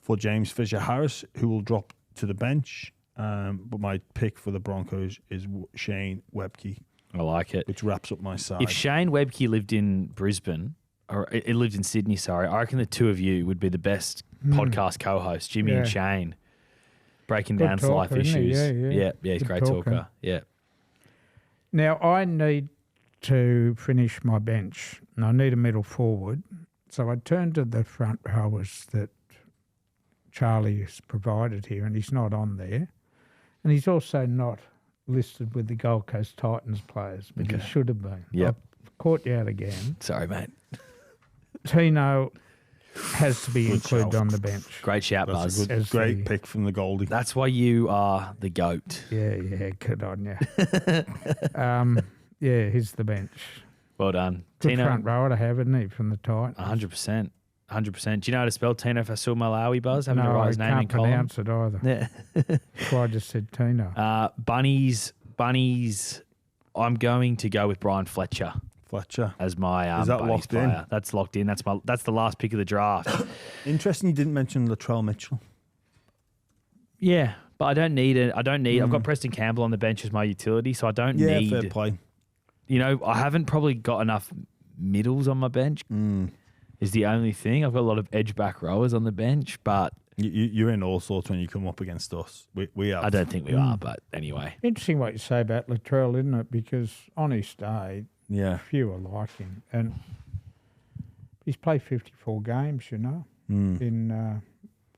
for James Fisher-Harris, who will drop to the bench. But my pick for the Broncos is Shane Webke. I like it. Which wraps up my side. If Shane Webke lived in Brisbane, or it lived in Sydney, sorry, I reckon the two of you would be the best podcast co-hosts, Jimmy and Shane, breaking Good down talker, life isn't he? issues. Yeah. He's a Good great talker. Yeah. Now, I need to finish my bench, and I need a middle forward. So I turned to the front rowers that Charlie has provided here, and he's not on there. And he's also not listed with the Gold Coast Titans players, but he should have been. Yep. I've caught you out again. Sorry, mate. Tino has to be Good included shout. on the bench. Great shout, That's Buzz. a great pick from the Goldie. That's why you are the GOAT. Yeah, good on you. He's the bench. Well done. Good Tino, front rower to have, isn't he, from the Titans? 100%. 100%. Do you know how to spell Tino Fasul-Malawi, Buzz? Having to No, write I his name in can't column? pronounce it either. Yeah. That's why I just said Tino. Bunnies. I'm going to go with Brian Fletcher as my Is that Bunnies locked player. in? That's locked in. That's the last pick of the draft. Interesting you didn't mention Latrell Mitchell. Yeah, but I don't need it. I've got Preston Campbell on the bench as my utility, so I don't need. Fair play. You know, I haven't probably got enough middles on my bench. Is the only thing. I've got a lot of edge back rowers on the bench, but You're in all sorts when you come up against us. We have. I don't think we are. But anyway, Interesting what you say about Latrell, isn't it? Because on his day, Yeah. few are like him. And he's played 54 games, in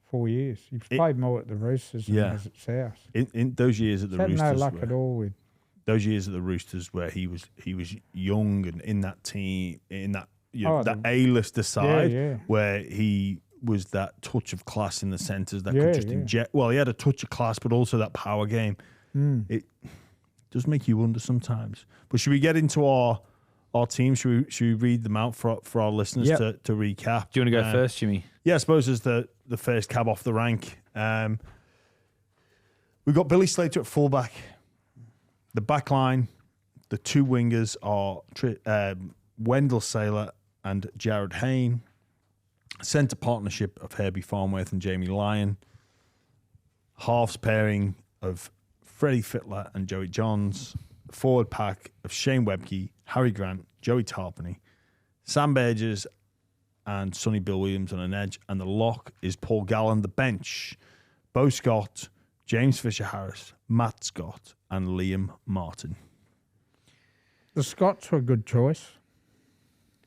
4 years. He's played more at the Roosters than he has at South. In those years at the He's had Roosters, no luck at all with. those years at the Roosters where he was young and in that team, in that that A-lister side where he was that touch of class in the centres that could just inject. Well, he had a touch of class, but also that power game. It does make you wonder sometimes. But should we get into our team? Should we read them out for our listeners to recap? do you want to go first, Jimmy? Yeah, I suppose as the first cab off the rank. We've got Billy Slater at fullback. The back line, the two wingers are Wendell Saylor and Jared Hayne. Centre partnership of Herbie Farnworth and Jamie Lyon. Halves pairing of Freddie Fittler and Joey Johns. Forward pack of Shane Webke, Harry Grant, Joey Tarpany, Sam Burgess and Sonny Bill Williams on an edge. And the lock is Paul Gallen. The bench, Bo Scott, James Fisher-Harris, Matt Scott and Liam Martin. The Scots were a good choice,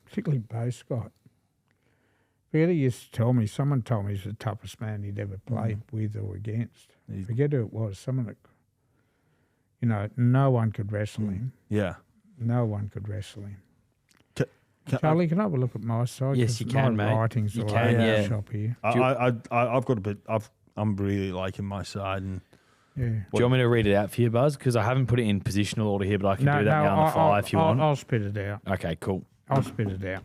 particularly Bo Scott. Really used to tell me, someone told me he's the toughest man he'd ever played with or against. Forget who it was. Someone that, no one could wrestle him. Yeah. No one could wrestle him. Charlie, can I have a look at my side? Yes, you can, my mate. writings You all can, over yeah. the shop here. I've got a bit. I'm really liking my side. And Yeah. Do you want me to read it out for you, Buzz? Because I haven't put it in positional order here, but I can do that now on the fly if you want. I'll spit it out. Okay, cool. I'll spit it out.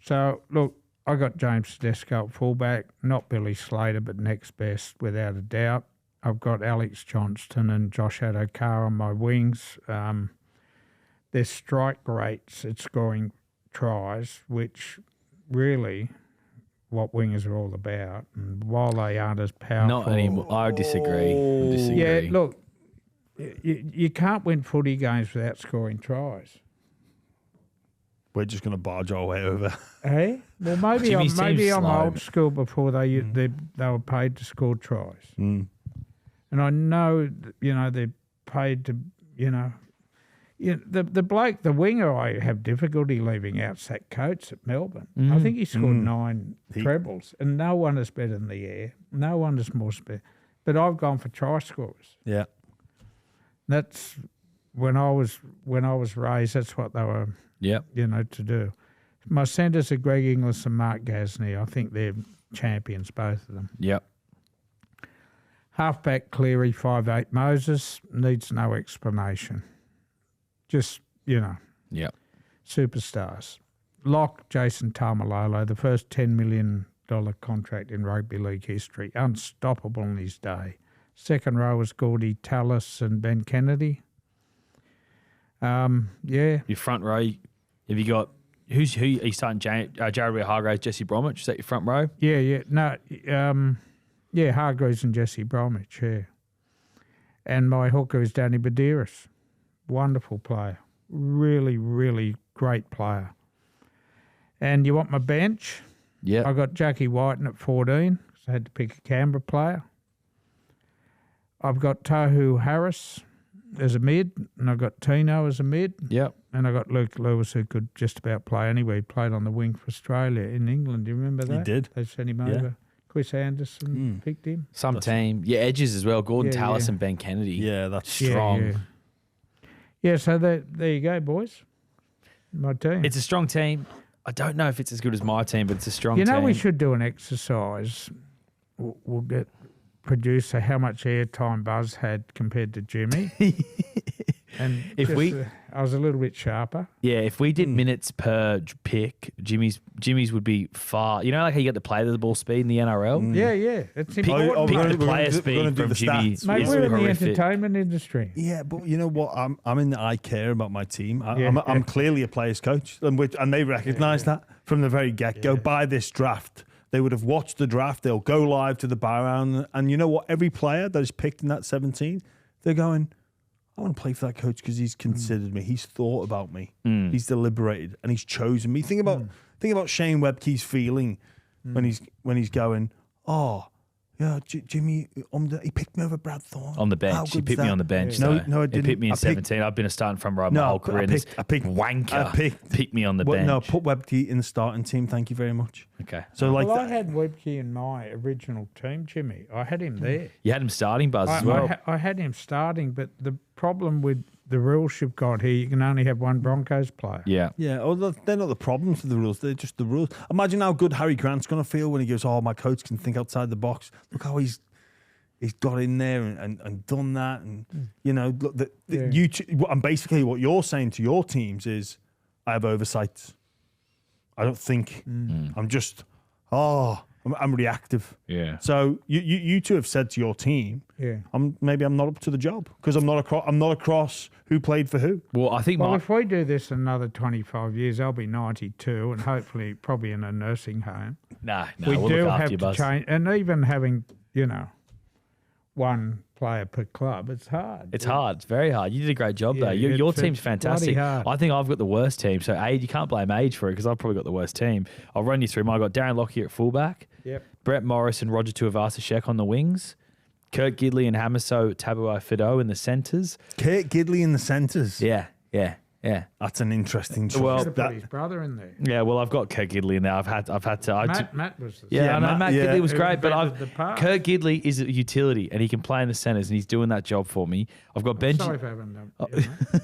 So, look, I got James Tedesco at fullback, not Billy Slater, but next best without a doubt. I've got Alex Johnston and Josh Adokar on my wings. Their strike rates at scoring tries, which really what wingers are all about. And while they aren't as powerful... Not anymore. I disagree. Yeah, look, you can't win footy games without scoring tries. We're just going to barge our way over. Hey? Well, maybe I'm old school before they were paid to score tries. Mm. And I know, they're paid to, the bloke, the winger, I have difficulty leaving out Zach Coates at Melbourne. I think he scored 9 trebles, and no one is better than the air. No one is more special. But I've gone for try scorers. Yeah. That's when I was raised. That's what they were. To do. My centres are Greg Inglis and Mark Gasnier. I think they're champions, both of them. Yep. Halfback Cleary, 5'8" Moses, needs no explanation. Just, Yep. superstars. Lock, Jason Taumalolo, the first $10 million contract in rugby league history. Unstoppable in his day. Second row was Gordy Tallis and Ben Kennedy. Your front row, have you got who are you starting? Jared Hargraves, Jesse Bromwich. Is that your front row? Yeah. No, Hargraves and Jesse Bromwich. Yeah, and my hooker is Danny Badiris. Wonderful player, really, really great player. And you want my bench? Yeah, I got Jackie Whiten at 14. So I had to pick a Canberra player. I've got Tohu Harris as a mid, and I've got Tino as a mid. Yep. And I got Luke Lewis, who could just about play anywhere. He played on the wing for Australia in England. Do you remember that? He did. They sent him over. Chris Anderson picked him. Some team. Yeah, edges as well. Gordon Tallis and Ben Kennedy. Yeah, that's strong. Yeah, so there you go, boys. My team. It's a strong team. I don't know if it's as good as my team, but it's a strong team. We should do an exercise. We'll get producer how much airtime Buzz had compared to Jimmy. And I was a little bit sharper. Yeah, if we did minutes per pick, Jimmy's would be far. You know, like how you get the play to the ball speed in the NRL. Yeah. It's important. Pick the player speed from Jimmy. Mate, we're in the entertainment industry. Yeah, but you know what? I care about my team. I'm clearly a player's coach, and they recognise that from the very get-go. Yeah. By this draft, they would have watched the draft. They'll go live to the bar round, and you know what? Every player that is picked in that 17, they're going, I want to play for that coach because he's considered me. He's thought about me. He's deliberated and he's chosen me. Think about Shane Webke's feeling when he's going, oh, yeah, Jimmy, he picked me over Brad Thorne. On the bench. He picked me on the bench. No, I didn't. He picked me in 17. I've been a starting front row my whole career. I picked wanker. Picked me on the bench. No, put Webke in the starting team. Thank you very much. Okay. So I had Webke in my original team, Jimmy. I had him there. You had him starting, Buzz, as well. I had him starting, but the problem with the rules you've got here, you can only have one Broncos player. Yeah. Yeah, they're not the problems with the rules. They're just the rules. Imagine how good Harry Grant's going to feel when he goes, oh, my coach can think outside the box. Look how he's got in there and done that. And, look, and basically what you're saying to your teams is, I have oversights. I don't think. I'm just, I'm reactive. Yeah. So you two have said to your team, I'm not up to the job because I'm not across who played for who. Well, I think. Well, if we do this another 25 years, I'll be 92 and hopefully probably in a nursing home. No, we we'll do look after have you, to Buzz. change, and even having one player per club, it's hard. It's hard. It's very hard. You did a great job, though. Your team's fantastic. I think I've got the worst team. So, Age, you can't blame Age for it because I've probably got the worst team. I'll run you through mine. I've got Darren Lockyer at fullback. Yep. Brett Morris and Roger Tuivasa-Sheck on the wings. Kurt Gidley and Hamiso Tabuai-Fidow in the centres. Kurt Gidley in the centres. Yeah. That's an interesting choice. Well, put his brother in there. Yeah, well, I've got Kurt Gidley in there. I've had to. Matt was. I know Matt Gidley was great, but Kurt Gidley is a utility and he can play in the centres and he's doing that job for me. I've got Benji. Sorry for having them.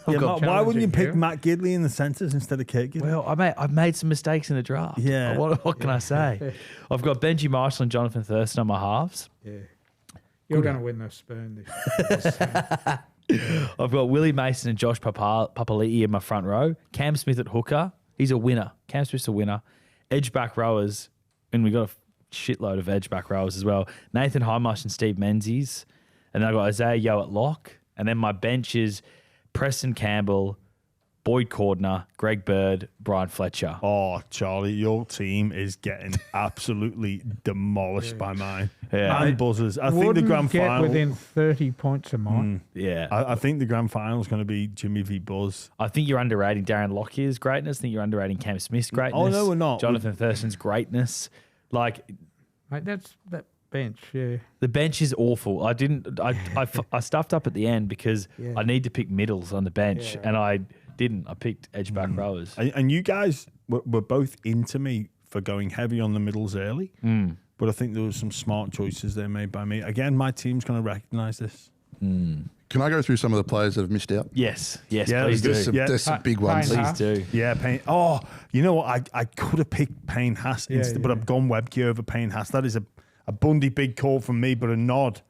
Why wouldn't you pick Matt Gidley in the centres instead of Kurt Gidley? Well, I've made some mistakes in the draft. Yeah. What can I say? I've got Benji Marshall and Jonathan Thurston on my halves. Yeah. You're going to win the spoon this time. I've got Willie Mason and Josh Papali'i in my front row. Cam Smith at hooker. He's a winner. Cam Smith's a winner. Edge back rowers, and we got a shitload of edge back rowers as well. Nathan Highmarsh and Steve Menzies. And then I got Isaiah Yeo at lock. And then my bench is Preston Campbell, Boyd Cordner, Greg Bird, Brian Fletcher. Oh, Charlie, your team is getting absolutely demolished by mine. Yeah. And buzzers. I think the grand get final. within 30 points of mine. Yeah. I think the grand final is going to be Jimmy v Buzz. I think you're underrating Darren Lockyer's greatness. I think you're underrating Cam Smith's greatness. Oh, no, we're not. Jonathan Thurston's greatness. Like, Mate, that's that bench, yeah. the bench is awful. I stuffed up at the end because Yeah. I need to pick middles on the bench, Yeah. and I didn't. I picked edge back rowers. And you guys were both into me for going heavy on the middles early. But I think there was some smart choices there made by me. Again, my team's going to recognise this. Can I go through some of the players that have missed out? Yes, Yeah, please do. There's some, Yeah. there's some big ones. Payne Please Haas. do. Yeah, Payne. Oh, you know what? I could have picked Payne Haas instead, but yeah. I've gone Webke over Payne Haas. That is a Bundy big call from me, but a nod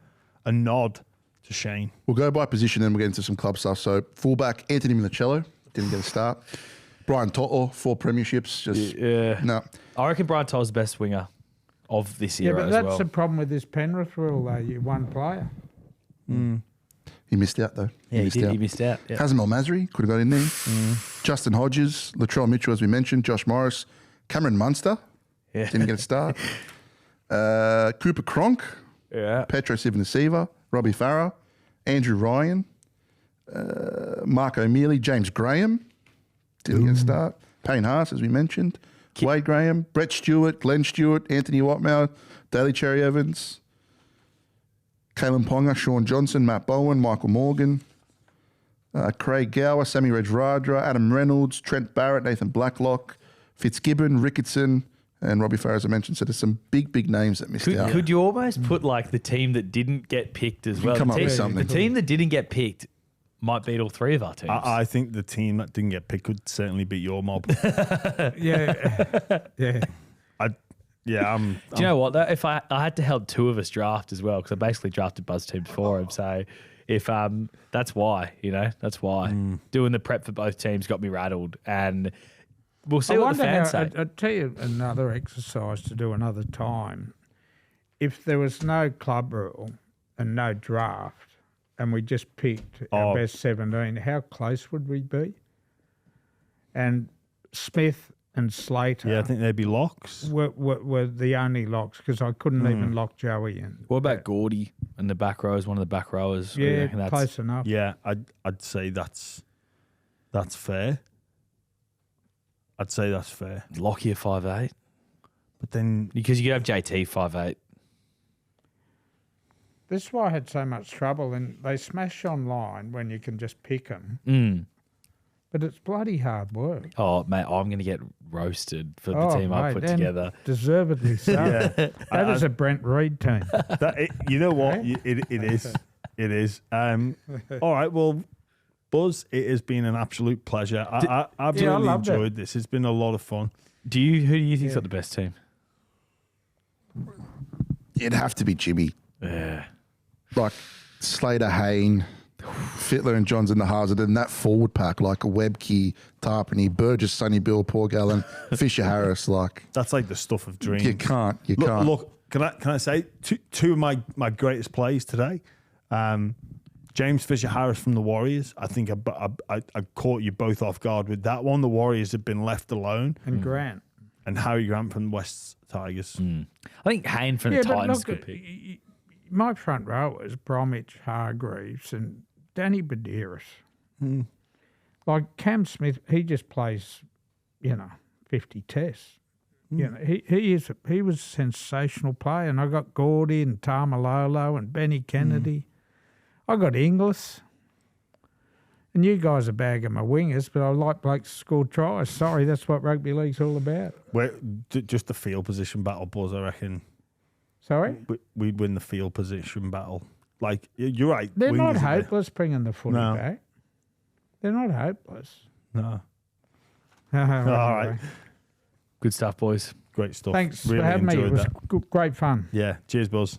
to Shane. We'll go by position, then we'll get into some club stuff. So fullback, Anthony Minicello, didn't get a start. Brian Toto, 4 premierships. Just no. I reckon Brian Toll's the best winger of this Yeah, era but as that's well. the problem with this Penrith rule, though. You one player. He missed out though. He missed out. Yeah. Kazim El Masri could have got in there. Justin Hodges, Latrell Mitchell, as we mentioned, Josh Morris, Cameron Munster, Yeah. didn't get a start. Cooper Cronk, Yeah. Petro Sivanasiva, Robbie Farah, Andrew Ryan, Mark O'Mealy, James Graham, didn't get a start. Payne Haas, as we mentioned, Wade Graham, Brett Stewart, Glenn Stewart, Anthony Watmouth, Daly Cherry Evans, Kalen Ponga, Sean Johnson, Matt Bowen, Michael Morgan, Craig Gower, Sammy Rajradra, Adam Reynolds, Trent Barrett, Nathan Blacklock, Fitzgibbon, Ricketson, and Robbie Farah, as I mentioned. So there's some big names that missed out. Could you almost put like the team that didn't get picked as well? come The up team, with something. The team that didn't get picked might beat all 3 of our teams. I think the team that didn't get picked could certainly beat your mob. Yeah. yeah. Do you know what? Though? If I had to help 2 of us draft as well, because I basically drafted Buzz teams for him. So if that's why, that's why doing the prep for both teams got me rattled, and we'll see what the fans say. I'd tell you another exercise to do another time. If there was no club rule and no draft, and we just picked our best 17, how close would we be? And Smith and Slater Yeah, I think they'd be locks. were the only locks because I couldn't even lock Joey in. What about Gordy and the back rows? One of the back rowers. What do you Yeah, reckon that's close enough. Yeah, I'd say that's fair. I'd say that's fair. Lockyer 5'8", But then because you could have JT 5'8". This is why I had so much trouble, and they smash online when you can just pick them. But it's bloody hard work. Oh, mate, I'm going to get roasted for the team I mate, put and together. Deservedly so. That is a Brent Reid team. you know what? It is. It is. All right. Well, Buzz, it has been an absolute pleasure. I've really loved it. enjoyed this. It's been a lot of fun. Who do you think's got the best team? It'd have to be Jimmy. Yeah. Like Slater, Hayne, Fittler and Johns in the Hazard, and that forward pack like a Webke, Tarpany, Burgess, Sonny Bill, Paul Gallen, Fisher Harris. Like That's like the stuff of dreams. you can't. Look, can I say two of my greatest plays today? James Fisher Harris from the Warriors. I think I caught you both off guard with that one. The Warriors have been left alone, And Grant. and Harry Grant from the West Tigers. I think Hayne from the Yeah, but Titans look, could pick. my front row is Bromwich, Hargreaves, and Danny Badiris. Like Cam Smith, he just plays, 50 tests. He was a sensational player, and I got Gordy and Tamalolo and Benny Kennedy. I got Inglis. And you guys are bagging my wingers, but I like blokes to score tries. Sorry, that's what rugby league's all about. Just the field position battle, Buzz, I reckon. Sorry? We'd win the field position battle. Like, you're right. They're not wingers are there. hopeless bringing the footy No. back. They're not hopeless. No. All right. Good stuff, boys. Great stuff. Thanks Really for having me. enjoyed It was that. great fun. Yeah. Cheers, Buzz.